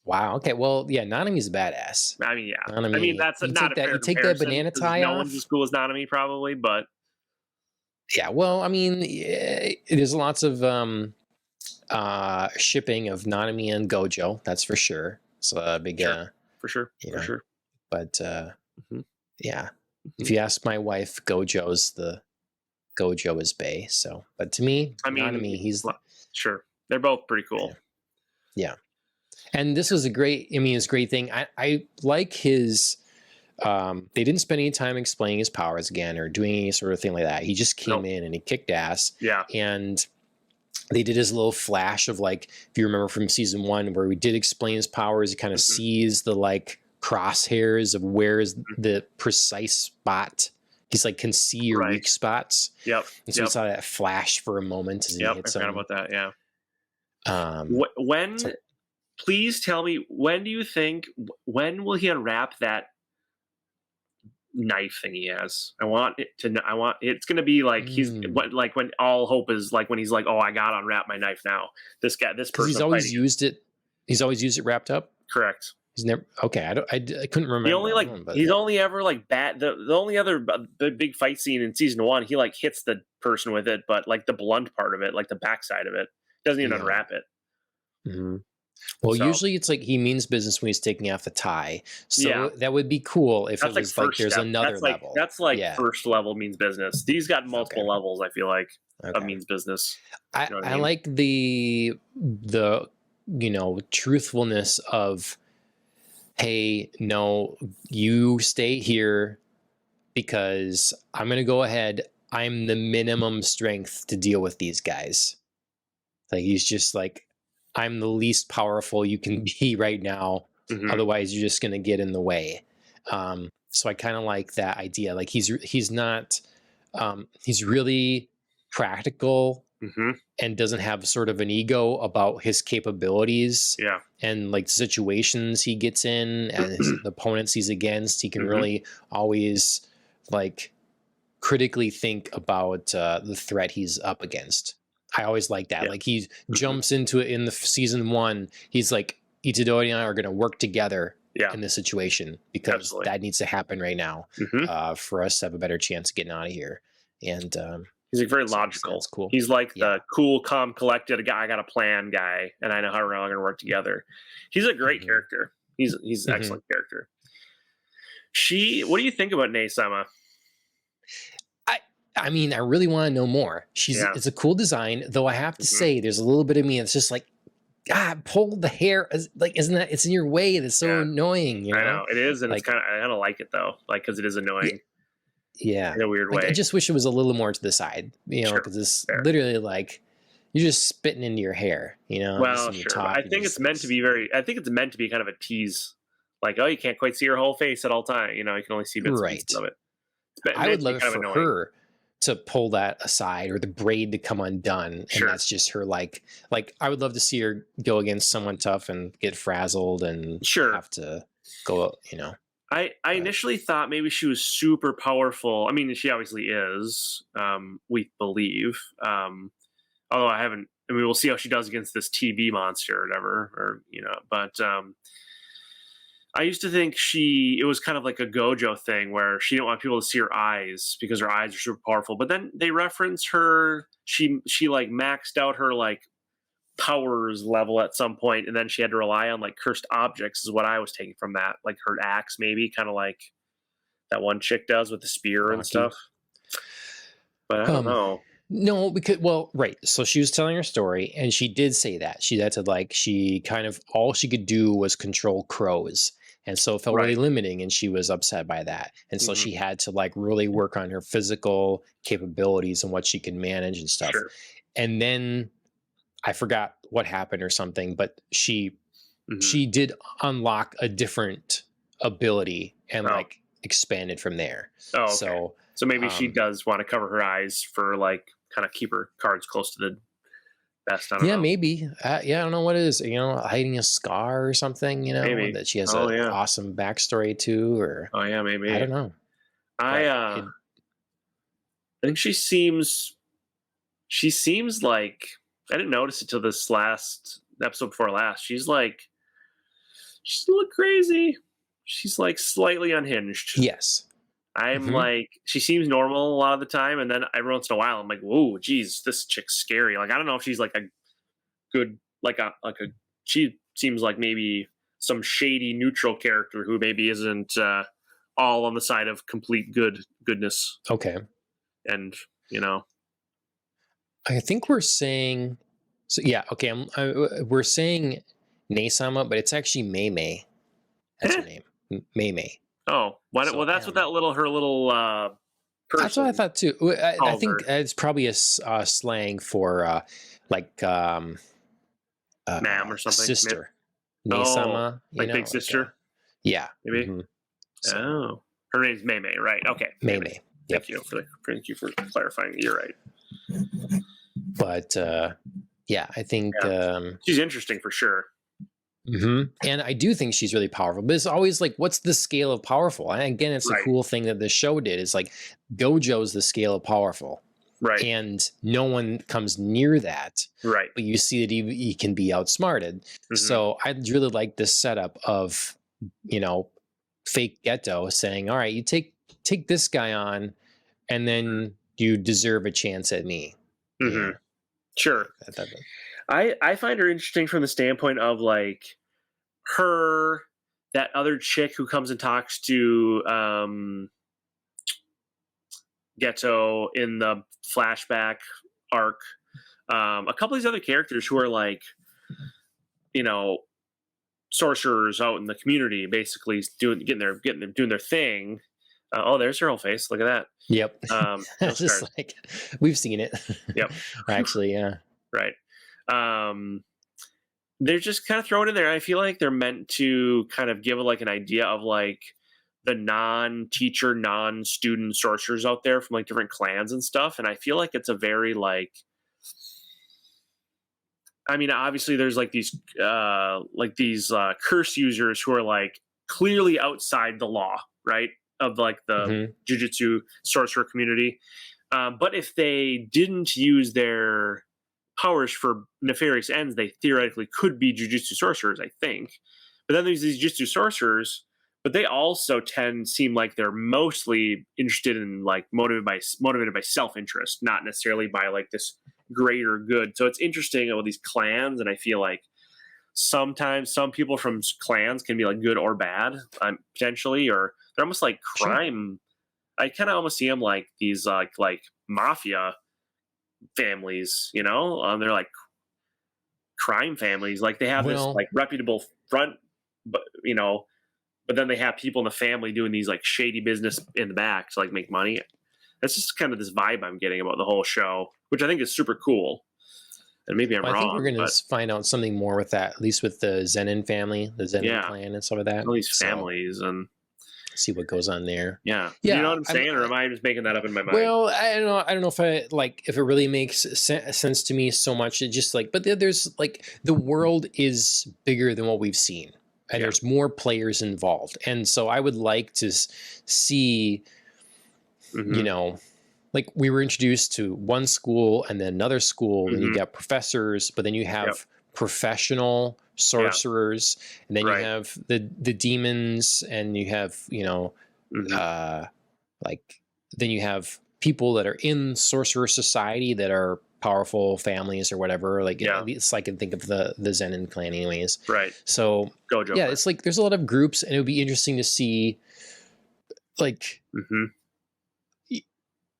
Wow. Okay. Well, yeah, Nanami's a badass. I mean, yeah. I mean, Nanami, that's you not take a that, fair you take that comparison banana because tie no one's off. as cool as Nanami, probably. But Yeah. Well, I mean, there's lots of shipping of Nanami and Gojo. That's for sure. It's a big, sure, for sure, you for know, sure. but hmm yeah. If hmm you ask my wife, Gojo is Bae. So, but to me, I mean, Nanami, he's sure, they're both pretty yeah. cool. Yeah. And this was a great, I mean, it's a great thing. I like his, they didn't spend any time explaining his powers again or doing any sort of thing like that. He just came Nope. in and he kicked ass. Yeah. And they did his little flash of like, if you remember from season 1, where we did explain his powers, he kind of sees the like crosshairs of where is the precise spot. He's like, can see your weak spots. Yep. And so we saw that flash for a moment as he hits I forgot him. about that. Yeah. When Please tell me, when do you think, when will he unwrap that knife thing he has? It's going to be like like when all hope is like when he's like, oh, I got to unwrap my knife now. This person. He's always used it. He's always used it wrapped up. Correct. He's never. Okay. I couldn't remember. He's only ever like the only other big fight scene in season 1, he like hits the person with it, but like the blunt part of it, like the backside of it, doesn't even unwrap it. Mm-hmm. Well, usually it's like he means business when he's taking off the tie. So that would be cool if it was like there's another level. That's like first level means business. These got multiple levels, I feel like, of means business. I like the truthfulness of, hey, no, you stay here because I'm going to go ahead. I'm the minimum strength to deal with these guys. Like, he's just like, I'm the least powerful you can be right now. Otherwise, you're just going to get in the way. So I kind of like that idea. Like, he's not, he's really practical and doesn't have sort of an ego about his capabilities and like situations he gets in and his opponents he's against. He can really always like critically think about the threat he's up against. I always like that. Like, he jumps into it in the season 1. He's like, Itadori and I are going to work together in this situation because that needs to happen right now for us to have a better chance of getting out of here. And he's like very logical. That's cool. He's like the cool, calm, collected guy. I got a plan guy, and I know how we're all going to work together. He's a great character. He's an excellent character. What do you think about Nei-sama? I mean, I really want to know more. It's a cool design, though I have to say there's a little bit of me that's just like, God, pull the hair. Like, isn't that, it's in your way. That's so annoying. You know? I know it is. And like, I kind of like it though. Like, cause it is annoying. Yeah. In a weird way. I just wish it was a little more to the side, cause it's literally like, you're just spitting into your hair, Well, sure. I think it's meant to be kind of a tease. Like, oh, you can't quite see her whole face at all time. You can only see bits and pieces of it. I would love it for her to pull that aside or the braid to come undone. And that's just her like I would love to see her go against someone tough and get frazzled and have to go, I initially thought maybe she was super powerful. I mean, she obviously is, we believe. Although we'll see how she does against this TB monster or whatever, but I used to think it was kind of like a Gojo thing where she didn't want people to see her eyes because her eyes are super powerful. But then they reference her, she like maxed out her like powers level at some point, and then she had to rely on like cursed objects is what I was taking from that. Like her axe, maybe, kind of like that one chick does with the spear and stuff. But I don't know. No, because, right. So she was telling her story and she did say that. She kind of, all she could do was control crows. And so it felt really limiting and she was upset by that. And so she had to like really work on her physical capabilities and what she could manage and stuff. And then I forgot what happened or something, but she did unlock a different ability and like expanded from there. Oh, okay. So maybe she does want to cover her eyes for like kind of keep her cards close to the best. I don't know. Maybe. I don't know what it is. Hiding a scar or something. Maybe. That she has an awesome backstory to, or maybe. I don't know. I think she seems like I didn't notice it till this last episode before last. She's a little crazy. She's like slightly unhinged. Yes. I'm Hmm. like, she seems normal a lot of the time, and then every once in a while, I'm like, whoa, geez, this chick's scary. Like, I don't know if she's like a good, she seems like maybe some shady neutral character who maybe isn't all on the side of complete goodness, Okay. and you know, I think we're saying, so yeah, okay. We're saying Neisama, but it's actually Mei Mei. That's her eh, name, Mei Mei. oh, why? So Well, that's what her little that's what I person thought too. I calls think her, it's probably a slang for like ma'am or a something. sister, Oh, Neisama. like big sister, Yeah. maybe. So Oh, her name's Mei Mei, right? Okay, Mei Mei Mei. Mei. Yep. Thank you for clarifying. You're right. But yeah, I think. Yeah. She's interesting for sure. And I do think she's really powerful, but it's always like, what's the scale of powerful? And again, it's a Right. cool thing that the show did. Is like Gojo's the scale of powerful, Right. and no one comes near that. Right. But you see that he can be outsmarted. Mm-hmm. So I really like this setup of, fake Ghetto saying, "All right, you take this guy on, and then you deserve a chance at me." Mm-hmm. Yeah. Sure. I find her interesting from the standpoint of like her, that other chick who comes and talks to Ghetto in the flashback arc. A couple of these other characters who are like, sorcerers out in the community, basically doing their thing. Oh, there's her whole face. Look at that. Yep. Those Just cards. like we've seen it. Yep. Actually, yeah. Right. They're just kind of thrown in there. I feel like they're meant to kind of give like an idea of like the non-teacher, non-student sorcerers out there from like different clans and stuff. And I feel like it's a very like, I mean, obviously there's like these curse users who are like clearly outside the law, right? Of like the Jujutsu sorcerer community. But if they didn't use their powers for nefarious ends, they theoretically could be Jujutsu sorcerers, I think. But then there's these Jujutsu sorcerers, but they also seem like they're mostly interested in like motivated by self-interest, not necessarily by like this greater good. So it's interesting about these clans, and I feel like sometimes some people from clans can be like good or bad, potentially, or they're almost like crime. Sure. I kind of almost see them like these like mafia families, they're like crime families. Like they have this like reputable front, but but then they have people in the family doing these like shady business in the back to like make money. That's just kind of this vibe I'm getting about the whole show, which I think is super cool. And maybe I'm wrong. I think we're going to find out something more with that, at least with the Zenin family, the Zenin clan and some of that. All these families and see what goes on there. Yeah. You know what I'm saying? Or am I just making that up in my mind? Well, I don't know if it really makes sense to me so much. It just like, but there's like, the world is bigger than what we've seen. And there's more players involved. And so I would like to see, like we were introduced to one school and then another school, and you got professors, but then you have professional sorcerers, and then you have the demons, and you have, like then you have people that are in sorcerer society that are powerful families or whatever. Like at least I can think of the Zenin clan anyways. Right. So Gojo. Yeah, it's like there's a lot of groups, and it would be interesting to see like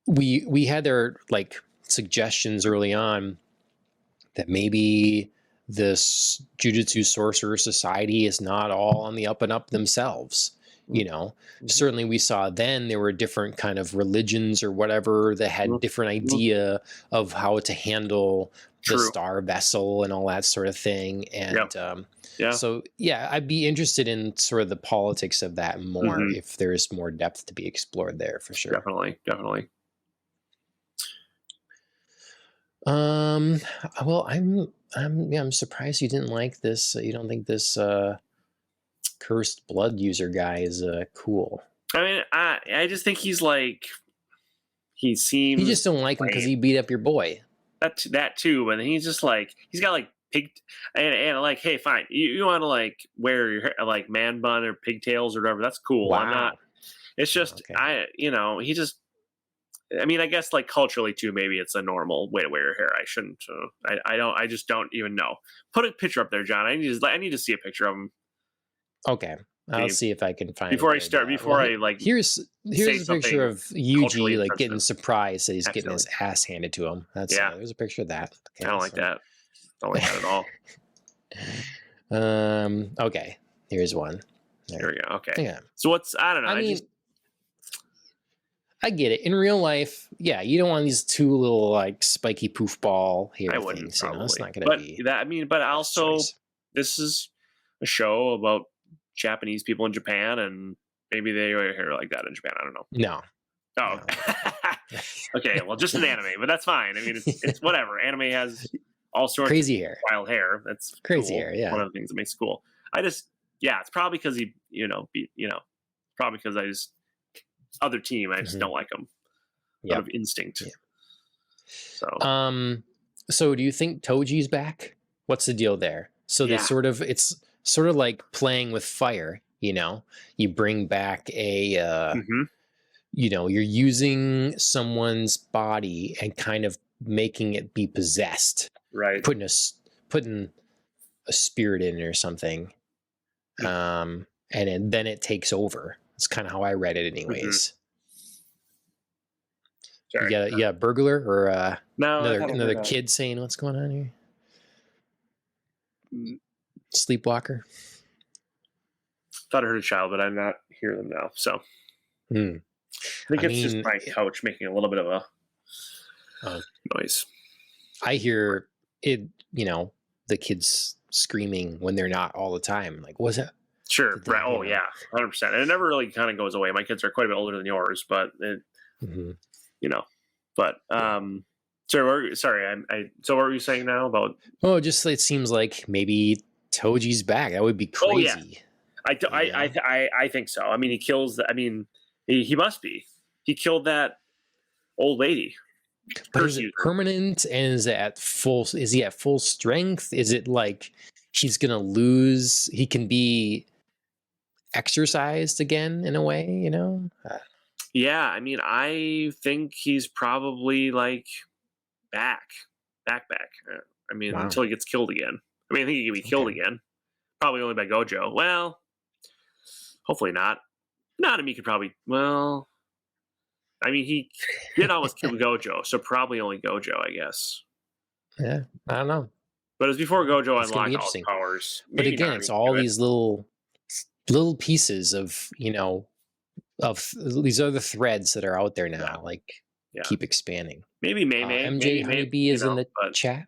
we had their like suggestions early on that maybe this Jujutsu Sorcerer Society is not all on the up and up themselves. Certainly we saw then there were different kind of religions or whatever that had different idea of how to handle the star vessel and all that sort of thing. And so, yeah, I'd be interested in sort of the politics of that more if there's more depth to be explored there for sure. Definitely. Well, I'm surprised you didn't like this. You don't think this cursed blood user guy is cool? I mean, I just think he's like, he seems. You just don't like him because he beat up your boy. that too. But he's just like he's got like pig and like, hey, fine, you want to like wear your hair, like man bun or pigtails or whatever? That's cool. I'm not. Wow. It's just Okay. he just. I mean, I guess like culturally too, maybe it's a normal way to wear your hair. I shouldn't. I don't. I just don't even know. Put a picture up there, John. I need to see a picture of him. Okay. I'll see if I can find a Before I good, start. Before I like here's say a picture something of culturally Yuji like getting insensitive. surprised that he's getting Accidentally. his ass handed to him. That's Yeah. there's a picture of that. Okay, I don't like that. Don't like that at all. Okay. Here's one. There we go. Okay. Yeah. So what's I don't know. I mean, I get it. In real life, yeah, you don't want these two little like spiky poof ball hair I wouldn't things. probably. You know, it's not going to But be. that I mean, but also this is a show about Japanese people in Japan, and maybe they wear hair like that in Japan. I don't know. No. Oh. No. Okay. Well, just an anime, but that's fine. I mean, it's whatever. Anime has all sorts crazy of hair. wild hair. That's Crazy cool. hair. Yeah. One of the things that makes it cool. It's probably because probably because I just other team. I just don't like them. Out of instinct. Yeah. So do you think Toji's back? What's the deal there? So it's sort of like playing with fire, you know. You bring back a you know, you're using someone's body and kind of making it be possessed. Right. Putting a spirit in it or something. And then it takes over. That's kind of how I read it anyways. Sorry. You got a burglar or no, another kid saying what's going on here? Sleepwalker. Thought I heard a child, but I'm not hearing them now. So I think it's just my couch making a little bit of a noise. I hear it, you know, the kids screaming when they're not all the time. Like, was it? Sure. Right. Oh yeah, 100%. And it never really kind of goes away. My kids are quite a bit older than yours, but it, you know, but sorry. So what were you saying now about? Oh, just it seems like maybe Toji's back. That would be crazy. Oh, yeah. I think so. I mean, he kills. He must be. He killed that old lady. But is it permanent? And is he at full strength? Is it like he's gonna lose? He can be exercised again in a way, you know? Yeah, I mean, I think he's probably like back. I mean, until he gets killed again. I mean, I think he can be killed again. Probably only by Gojo. Well, hopefully not. Nanami could probably. Well, I mean, he did almost kill Gojo, so probably only Gojo, I guess. Yeah, I don't know. But it was before Gojo unlocked all his powers. But again, it's all these little pieces of, you know, of these other threads that are out there now, like keep expanding. Maybe MJ Honeybee is in the chat.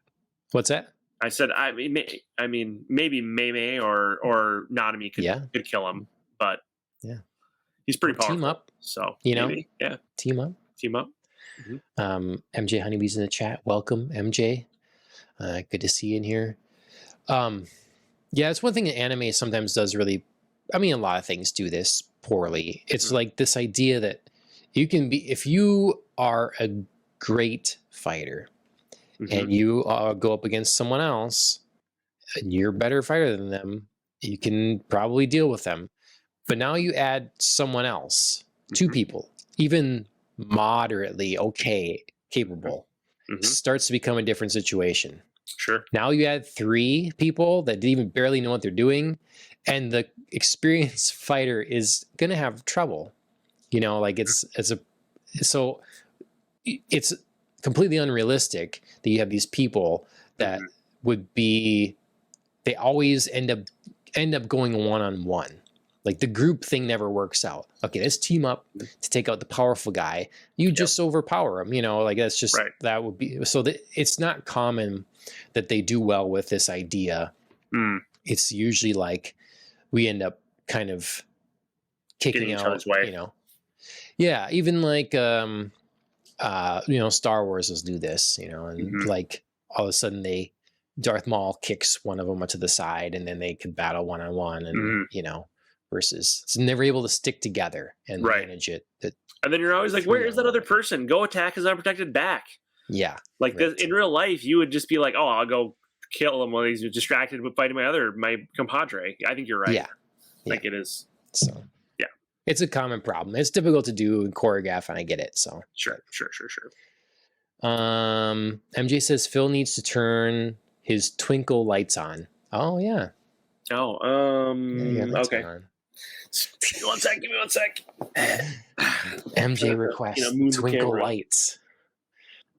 What's that? I said I mean maybe Mei or Nanami could kill him, but he's pretty powerful. Team up, so maybe, team up. MJ Honeybee's in the chat. Welcome, MJ. Good to see you in here. It's one thing that anime sometimes does really. I mean, a lot of things do this poorly. It's like this idea that you can be, if you are a great fighter and you go up against someone else and you're a better fighter than them, you can probably deal with them. But now you add someone else, two people, even moderately capable, starts to become a different situation. Sure. Now you add three people that even barely know what they're doing, and the experienced fighter is going to have trouble. You know, like it's completely unrealistic that you have these people that they always end up going one-on-one. Like the group thing never works out. Okay, let's team up to take out the powerful guy. You just overpower him. You know, like that's just that would be so. It's not common that they do well with this idea. It's usually like we end up kind of kicking out each other's way. You know, even like Star Wars will do this. You know, and like all of a sudden Darth Maul kicks one of them to the side, and then they could battle one-on-one, and you know. Versus it's never able to stick together and manage it. And then you're always like, where is that other person? Go attack his unprotected back. Yeah. Like right. in real life, you would just be like, "Oh, I'll go kill him while he's distracted with fighting my compadre." I think you're right. Yeah. Like it is. So yeah, it's a common problem. It's difficult to do and choreograph, and I get it. So sure. MJ says Phil needs to turn his twinkle lights on. Oh yeah. Oh, okay. Give me one sec. MJ requests twinkle camera. lights.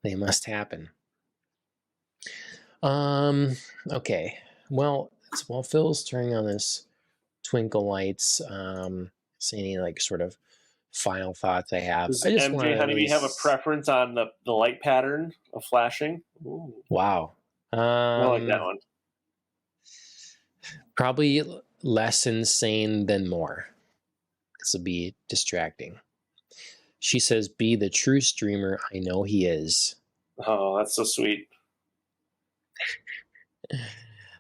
They must happen. Okay. Well, while Phil's turning on this twinkle lights, see any like sort of final thoughts I have. Does I just MJ Honeybee have a preference on the light pattern of flashing? Ooh. Wow. I like that one. Probably less insane than more. This will be distracting. She says, "Be the true streamer I know he is." Oh, that's so sweet.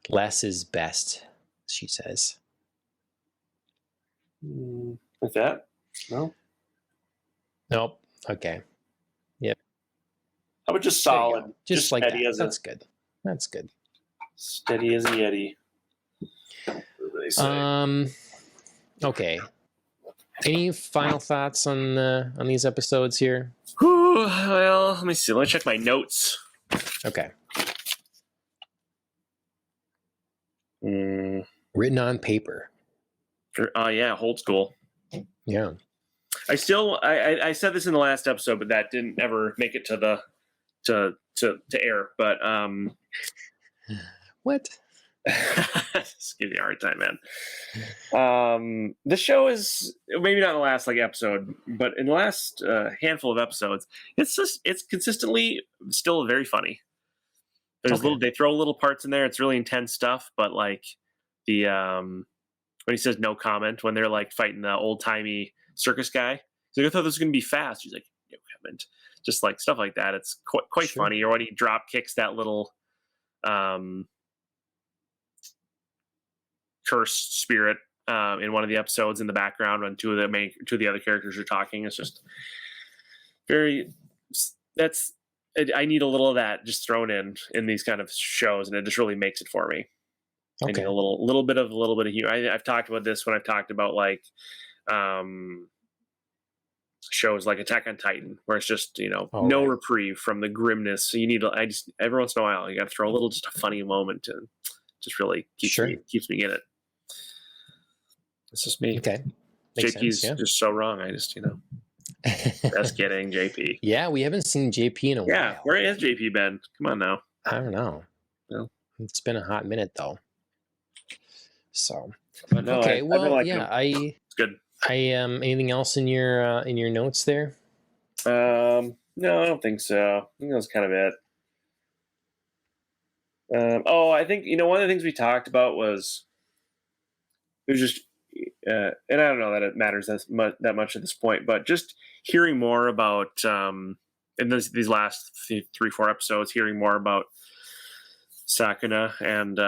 Less is best, she says. Like that? No? Nope. Okay. Yep. How about just solid? Just like steady that. That's good. That's good. Steady as a Yeti. Okay. Any final thoughts on these episodes here? Well, let me see. Let me check my notes. Okay. Written on paper. Yeah, old school. Yeah. I said this in the last episode, but that didn't ever make it to the to air. But what? Just give you a hard time, man. The show is maybe not the last episode, but in the last handful of episodes, it's consistently still very funny. There's they throw little parts in there. It's really intense stuff, but like the when he says no comment when they're like fighting the old timey circus guy, he's like, I thought this was gonna be fast. He's like, no comment. Just like stuff like that. It's quite funny. Or when he drop kicks that little cursed spirit in one of the episodes in the background when two of the other characters are talking. It's just very. I need a little of that just thrown in these kind of shows, and it just really makes it for me. Okay. I need a little bit of humor. I've talked about this when I've talked about shows like Attack on Titan, where it's just no reprieve from the grimness. So you need every once in a while you got to throw a little just a funny moment, and just really keeps me in it. It's just me. Okay, JP's just so wrong. I just Just kidding, JP. Yeah, we haven't seen JP in a while. Yeah, where has JP been? Come on now. I don't know. No. It's been a hot minute though. So no, okay, it's good. Anything else in your notes there? No, I don't think so. I think that was kind of it. I think one of the things we talked about was it was just, and I don't know that it matters that much at this point, but just hearing more about in these last 3-4 episodes, hearing more about Sakuna and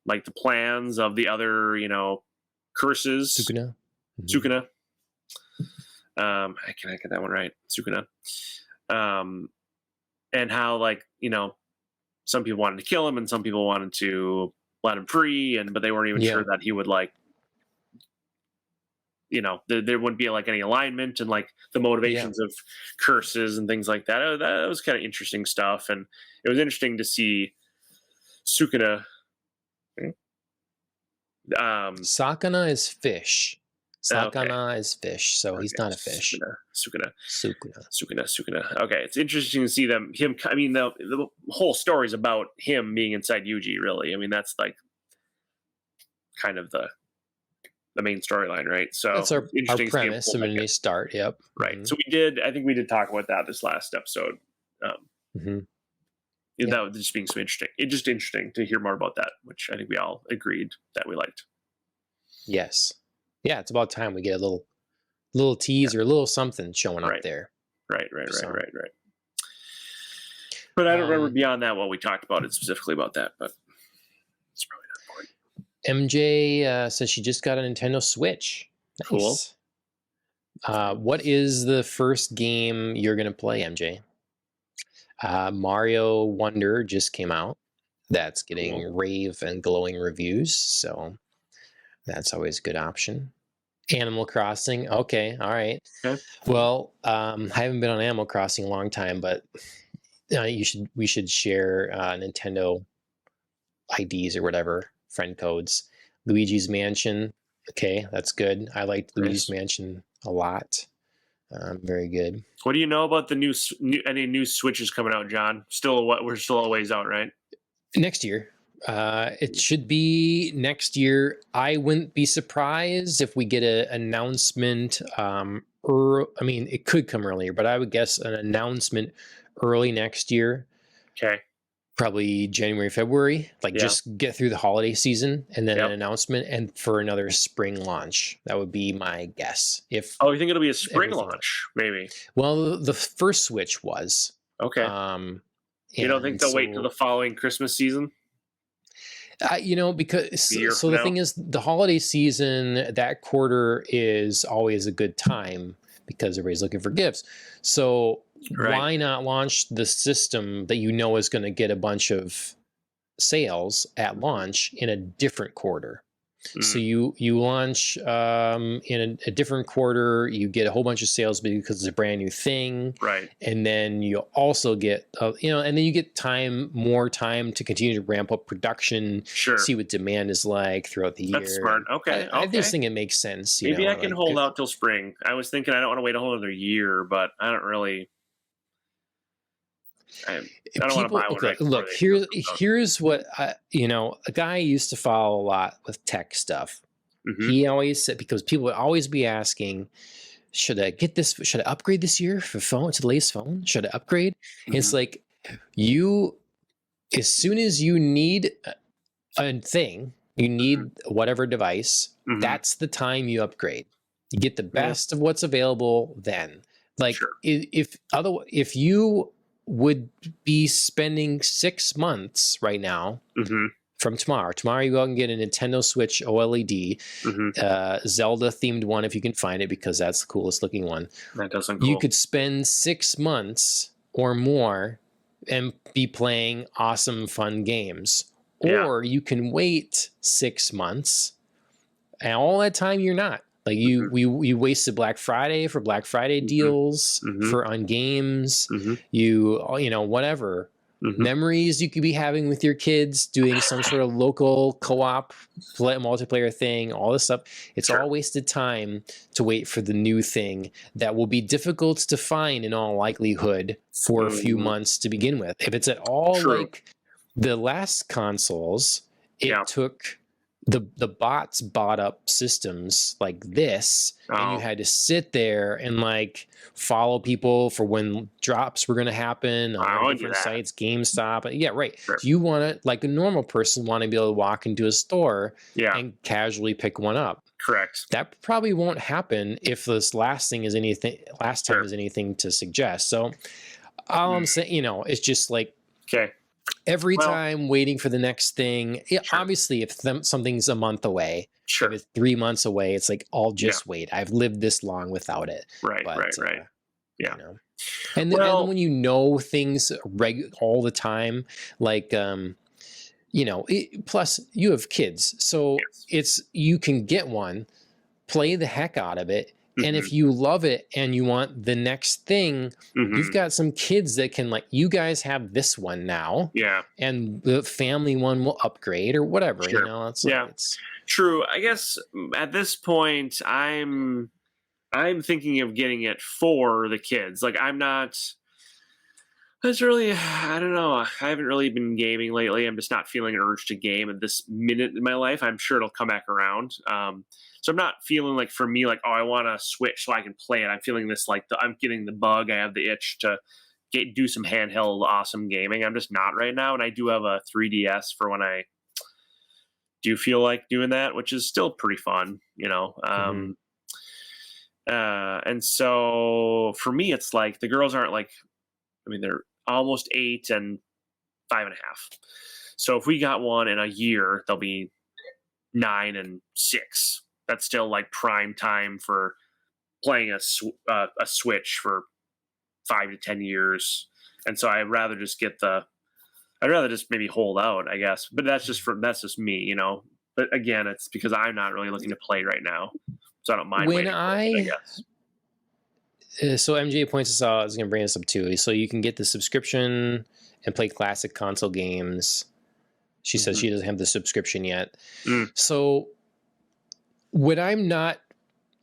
like the plans of the other curses. Sukuna. Sukuna. I can get that one right. Sukuna. And how some people wanted to kill him and some people wanted to let him free, but they weren't even sure that he would there wouldn't be any alignment and the motivations of curses and things like that. That was kind of interesting stuff, and it was interesting to see Sukuna. Sakuna is fish. Sakana is fish, so he's not a fish. Sukuna. Okay, it's interesting to see him. I mean, the whole story is about him being inside Yuji. Really, I mean, that's kind of the main storyline, right? So that's our premise. When they start, yep. Right. Mm-hmm. So I think we did talk about that this last episode. That was just being so interesting. It's just interesting to hear more about that, which I think we all agreed that we liked. Yes. Yeah, it's about time we get a little tease or a little something showing up there. Right. But I don't remember beyond that what we talked about it specifically about that, but it's probably not important. MJ says she just got a Nintendo Switch. Nice. Cool. What is the first game you're going to play, MJ? Mario Wonder just came out. That's getting Cool. rave and glowing reviews, so that's always a good option. Animal Crossing. Okay, all right. Okay. Well, I haven't been on Animal Crossing in a long time, but we should share Nintendo IDs or whatever, friend codes. Luigi's Mansion. Okay, that's good. I liked Luigi's Nice. Mansion a lot. Very good. What do you know about the any new Switches coming out, John? Still, what we're still a ways out, right? Next year. It should be next year. I wouldn't be surprised if we get an announcement. I mean, it could come earlier, but I would guess an announcement early next year, Okay. probably January, February. Like Yeah. just get through the holiday season and then an Yep. announcement and for another spring launch. That would be my guess. If Oh, you think it'll be a spring everything launch? Maybe. well, the first Switch was. Okay. Um, You don't think and they'll wait till so the following Christmas season? because A year so from the now? thing is, the holiday season, that quarter is always a good time because everybody's looking for gifts. So Right. why not launch the system that you know is going to get a bunch of sales at launch in a different quarter? So Mm, you launch in a different quarter, you get a whole bunch of sales because it's a brand new thing, right. and then you also get and then you get more time to continue to ramp up production, Sure. see what demand is like throughout the year. That's smart. Okay. I Okay. just think it makes sense. Maybe I can Like hold out till spring. I was thinking I don't want to wait a whole other year, but I don't really. I don't want to people. buy one Okay, right before look, they here's what a guy I used to follow a lot with tech stuff. Mm-hmm. He always said, because people would always be asking, should I get this? Should I upgrade this year to the latest phone? Should I upgrade? And it's Mm-hmm. like, as soon as you need a thing, you need whatever device, Mm-hmm. that's the time you upgrade. You get the Yeah. best of what's available then. Like Sure. if you would be spending 6 months right now Mm-hmm. from tomorrow you go out and get a Nintendo Switch OLED, Mm-hmm. Zelda themed one if you can find it, because that's the coolest looking one. That doesn't You cool. could spend 6 months or more and be playing awesome fun games. Yeah. Or you can wait 6 months and all that time you're not. Like Mm-hmm. you wasted Black Friday for Black Friday Mhm. deals Mhm. for on games. Mm-hmm. Whatever. Mm-hmm. Memories you could be having with your kids doing some sort of local co-op multiplayer thing, all this stuff. It's Sure. all wasted time to wait for the new thing that will be difficult to find in all likelihood for a few Mhm. months to begin with. If it's at all True. like the last consoles, it Yeah. took the bots bought up systems like this, and you Oh. had to sit there and like follow people for when drops were going to happen I on would do different that. sites, GameStop. Yeah, right. Sure. You want to, like a normal person, want to be able to walk into a store Yeah. and casually pick one up. Correct. That probably won't happen if this last time is Sure. anything to suggest. So all I'm saying, it's just like Okay. every Well- time waiting for the next thing. Yeah, Sure. obviously, if something's a month away, Sure. if it's 3 months away, it's like, I'll just wait. I've lived this long without it. Right. But, Right. Yeah. And then Well- when you know things all the time, like plus you have kids, so Yes. you can get one, play the heck out of it. And Mhm. if you love it and you want the next thing, Mhm. you've got some kids that can, like, you guys have this one now, Yeah. and the family one will upgrade or whatever. Sure. It's Yeah. like, it's True. I guess at this point, I'm thinking of getting it for the kids. Like I'm not. It's really, I don't know. I haven't really been gaming lately. I'm just not feeling an urge to game at this minute in my life. I'm sure it'll come back around. So I'm not feeling like, for me, like, oh, I want to switch so I can play it. I'm feeling this like I'm getting the bug. I have the itch to do some handheld awesome gaming. I'm just not right now, and I do have a 3DS for when I do feel like doing that, which is still pretty fun, Mhm. And so for me, it's like the girls aren't like, I mean, they're almost 8 and 5.5. So if we got one in a year, they'll be 9 and 6. That's still like prime time for playing a Switch for 5 to 10 years. and so I'd rather just maybe hold out, I guess. But that's just me, But again, it's because I'm not really looking to play right now, so I don't mind When waiting for it, I I guess. so MJ points us out, I was going to bring this up too. So you can get the subscription and play classic console games. She says Mhm. she doesn't have the subscription yet. Mm. So when I'm not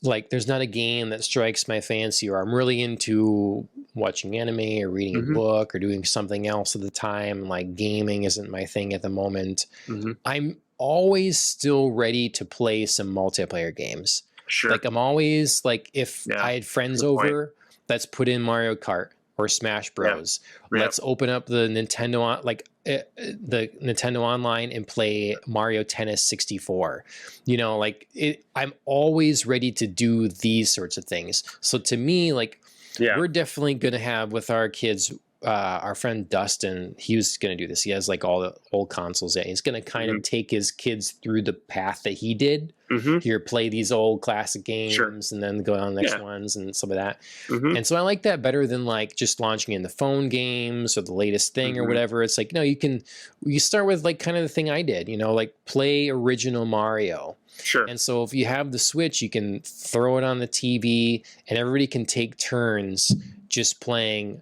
like, there's not a game that strikes my fancy, or I'm really into watching anime or reading a Mhm. book or doing something else at the time, like gaming isn't my thing at the moment, Mhm. I'm always still ready to play some multiplayer games. Sure. Like I'm always like, if Yeah. I had friends Good point. over, let's put in Mario Kart or Smash Yeah. Bros. Yeah. Let's open up the the Nintendo Online and play Mario Tennis 64. I'm always ready to do these sorts of things. So to me, like, Yeah. we're definitely going to have with our kids, our friend Dustin, he was going to do this. He has like all the old consoles, and he's going to kind Mhm. of take his kids through the path that he did. Mhm. Here, play these old classic Sure. games and then go on the next Yeah. ones and some of that. Mhm. And so I like that better than like just launching in the phone games or the latest thing or Mhm. whatever. It's like, no, you start with like kind of the thing I did, like play original Mario. Sure. And so if you have the Switch, you can throw it on the TV and everybody can take turns just playing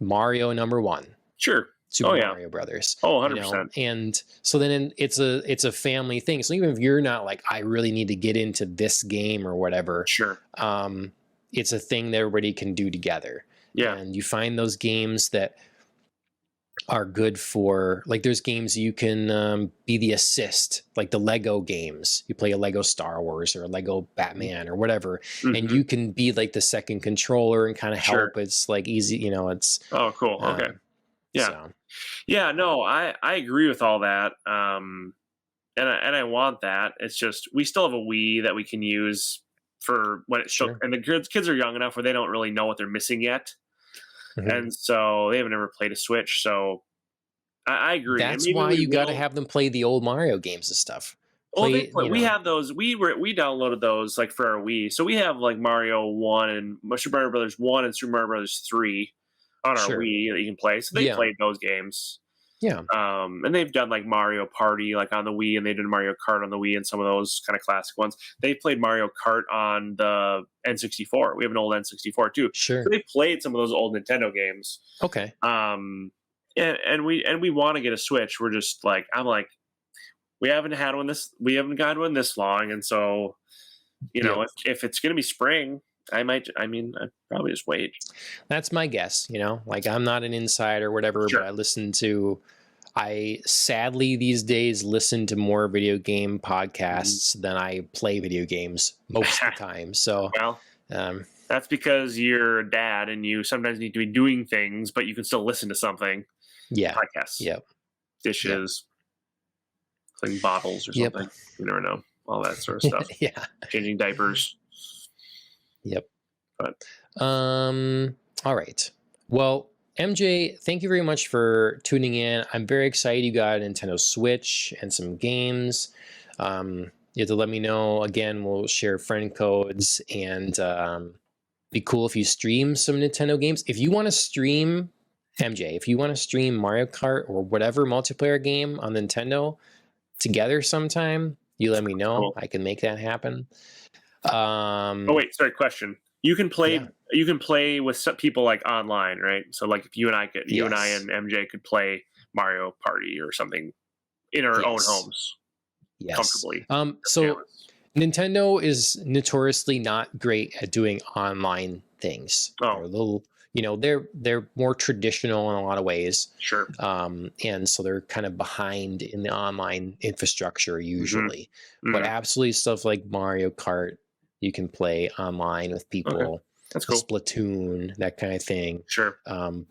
Mario number 1, Sure. Super Oh, yeah. Mario Brothers. Oh, 100%. And so then it's a family thing. So even if you're not like, I really need to get into this game or whatever, Sure. it's a thing that everybody can do together. Yeah. And you find those games that are good for, like, there's games you can be the assist, like the Lego games. You play a Lego Star Wars or a Lego Batman or whatever, and Mhm. you can be like the second controller and kind of Sure. help. It's like easy, it's Oh, cool. Okay. Yeah. so Yeah, no, I agree with all that. And I want that. It's just we still have a Wii that we can use for when it's still, sure. and the kids are young enough where they don't really know what they're missing yet, Mhm. and so they haven't ever played a Switch. So I agree, and That's maybe why we you got to will. have them play the old Mario games and stuff. Well, they Play, play, we have those. We downloaded those like for our Wii, so we have like Mario 1 and Super Mario Brothers 1 and Super Mario Brothers 3 on our sure. Wii that you can play. So they Yeah. played those games. Yeah. And they've done like Mario Party like on the Wii, and they did Mario Kart on the Wii, and some of those kind of classic ones. They played Mario Kart on the N64. We have an old N64 too, Sure. so they played some of those old Nintendo games. Okay. And we want to get a Switch. We're just like, I'm like, we haven't gotten one this long, and so Yeah. if it's gonna be spring, I'd probably just wait. That's my guess, like I'm not an insider or whatever, Sure. but I sadly these days listen to more video game podcasts than I play video games most of the time. So, Well, um, that's because you're a dad and you sometimes need to be doing things, but you can still listen to something. yeah, Podcasts, yep, dishes, cleaning bottles or yep, something. You never know. All that sort of stuff. yeah, Changing diapers. yep. But All right. Well, MJ, thank you very much for tuning in. I'm very excited you got a Nintendo Switch and some games. You have to let me know. Again, we'll share friend codes and be cool if you stream some Nintendo games. If you want to stream, MJ, if you want to stream Mario Kart or whatever multiplayer game on Nintendo together sometime, you let me know. Cool. I can make that happen. Oh wait, sorry. Question: You can play. Yeah. You can play with some people like online, right? So like if you and I Yes. and MJ could play Mario Party or something in our own Yes. homes Yes. comfortably. So Nintendo is notoriously not great at doing online things. Oh. They're a little, they're more traditional in a lot of ways. Sure. And so they're kind of behind in the online infrastructure usually. Mhm. But absolutely stuff like Mario Kart, you can play online with people. Okay. That's cool. Splatoon, that kind of thing. Sure.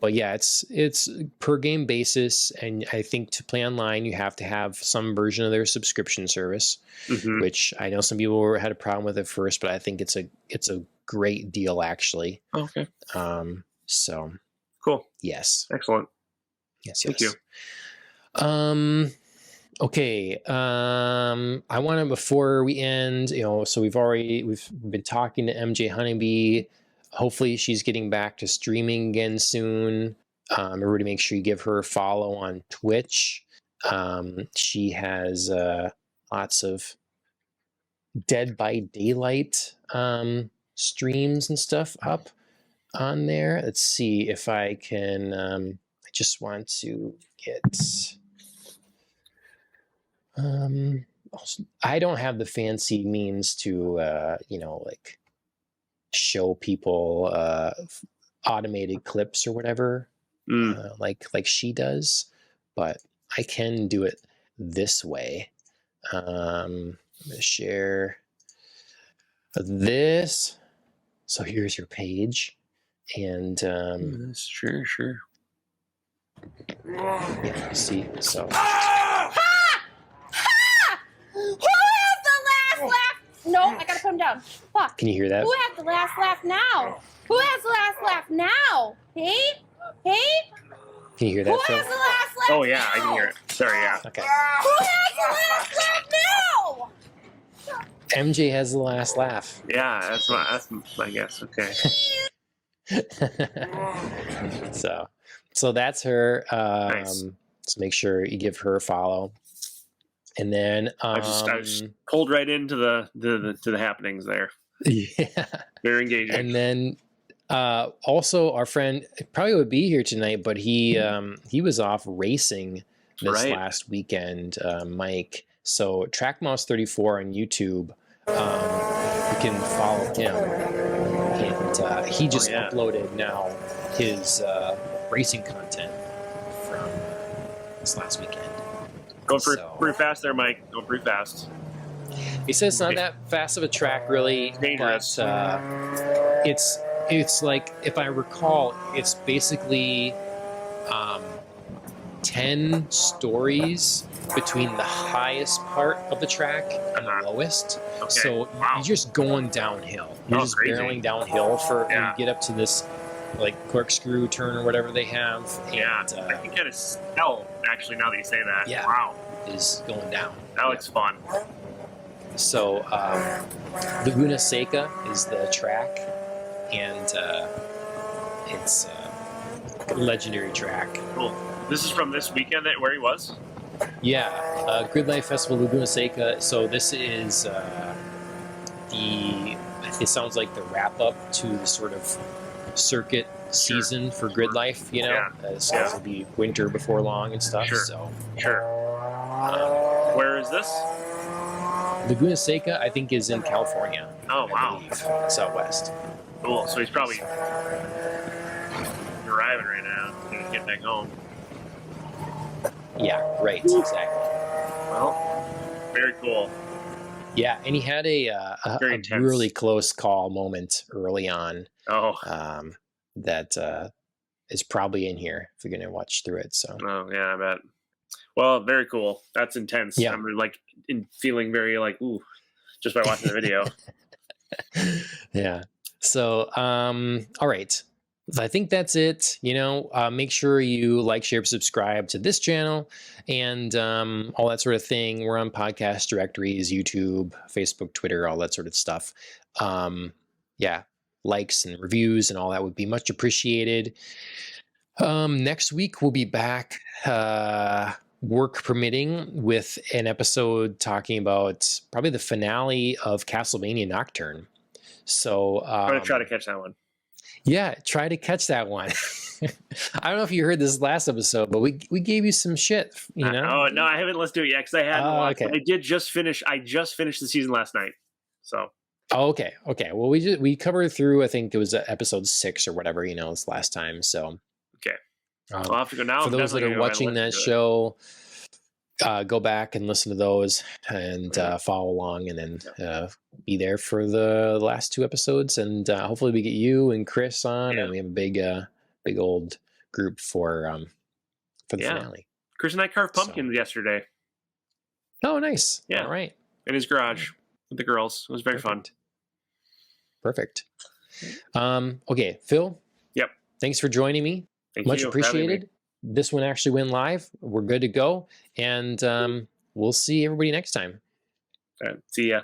But yeah, it's per game basis, and I think to play online, you have to have some version of their subscription service, Mhm. which I know some people had a problem with at first, but I think it's a great deal actually. Okay. So Cool. yes, Excellent. yes, Thank yes. you. Okay. I want to, before we end, so we've been talking to MJ Honeybee. Hopefully she's getting back to streaming again soon. Everybody make sure you give her a follow on Twitch. She has lots of Dead by Daylight streams and stuff up on there. Let's see if I can. I just want to get. I don't have the fancy means to, like show people automated clips or whatever, like she does, but I can do it this way. I'm gonna share this. So here's your page, and sure. yeah, see, so. Who has the last laugh? No, I gotta put him down. Fuck. Can you hear that? Who has the last laugh now? Who has the last laugh now? Hey? Can you hear that, Who Phil? has the last laugh Oh yeah, now? I can hear it. Sorry, yeah. Okay. Who has the last laugh now? MJ has the last laugh. Yeah, that's my guess. Okay. So that's her. Nice. So make sure you give her a follow. And then I just pulled right into the happenings there. yeah. Very engaging. And then also our friend probably would be here tonight, but he was off racing this last weekend, Mike. So TrackMouse34 on YouTube, you can follow him. And he just uploaded now his racing content from this last weekend. Going pretty fast there, Mike. Going pretty fast. He says it's not that fast of a track, really. Dangerous. But, it's like, if I recall, it's basically 10 stories between the highest part of the track and the lowest. Okay. So you're just going downhill. You're just crazy. barreling downhill and you get up to this like corkscrew turn or whatever they have. Yeah, and, I can kind of tell actually now that you say that. Yeah. Wow. Is going down. That looks fun. So Laguna Seca is the track, and it's a legendary track. Cool. This is from this weekend where he was? Yeah, Grid Life Festival Laguna Seca. So this is it sounds like the wrap up to the sort of circuit season for Grid Life, you know? So it'll be winter before long and stuff. Sure. So where is this? Laguna Seca, I think, is in California. Oh, wow. I believe, Southwest. Cool. So he's probably driving right now. Gonna get back home. Yeah, right, exactly. Well, very cool. Yeah, and he had a really close call moment early on. Oh. That is probably in here if you're going to watch through it. So. Oh, yeah, I bet. Well, very cool. That's intense. Yeah. I'm like feeling very like, ooh, just by watching the video. Yeah. So, all right. I think that's it. Make sure you like, share, subscribe to this channel and all that sort of thing. We're on podcast directories, YouTube, Facebook, Twitter, all that sort of stuff. Yeah, likes and reviews and all that would be much appreciated. Next week, we'll be back, work permitting, with an episode talking about probably the finale of Castlevania Nocturne. So I'm going to try to catch that one. Yeah, try to catch that one. I don't know if you heard this last episode, but we gave you some shit, you know? Oh, no, I haven't listened to it yet because I hadn't watched okay. it. I just finished the season last night. So. Oh, okay. Well, we covered through, I think it was episode 6 or whatever, this last time. So. Okay. I'll have to go now. For those that are watching that show, go back and listen to those and follow along, and then be there for the last 2 episodes. And hopefully we get you and Chris on, and we have a big old group for the finale. Chris and I carved pumpkins yesterday. Oh, nice. Yeah. All right. In his garage with the girls. It was very fun. Perfect. Okay, Phil. Yep. Thanks for joining me. Much appreciated. This one actually went live. We're good to go. And we'll see everybody next time. See ya.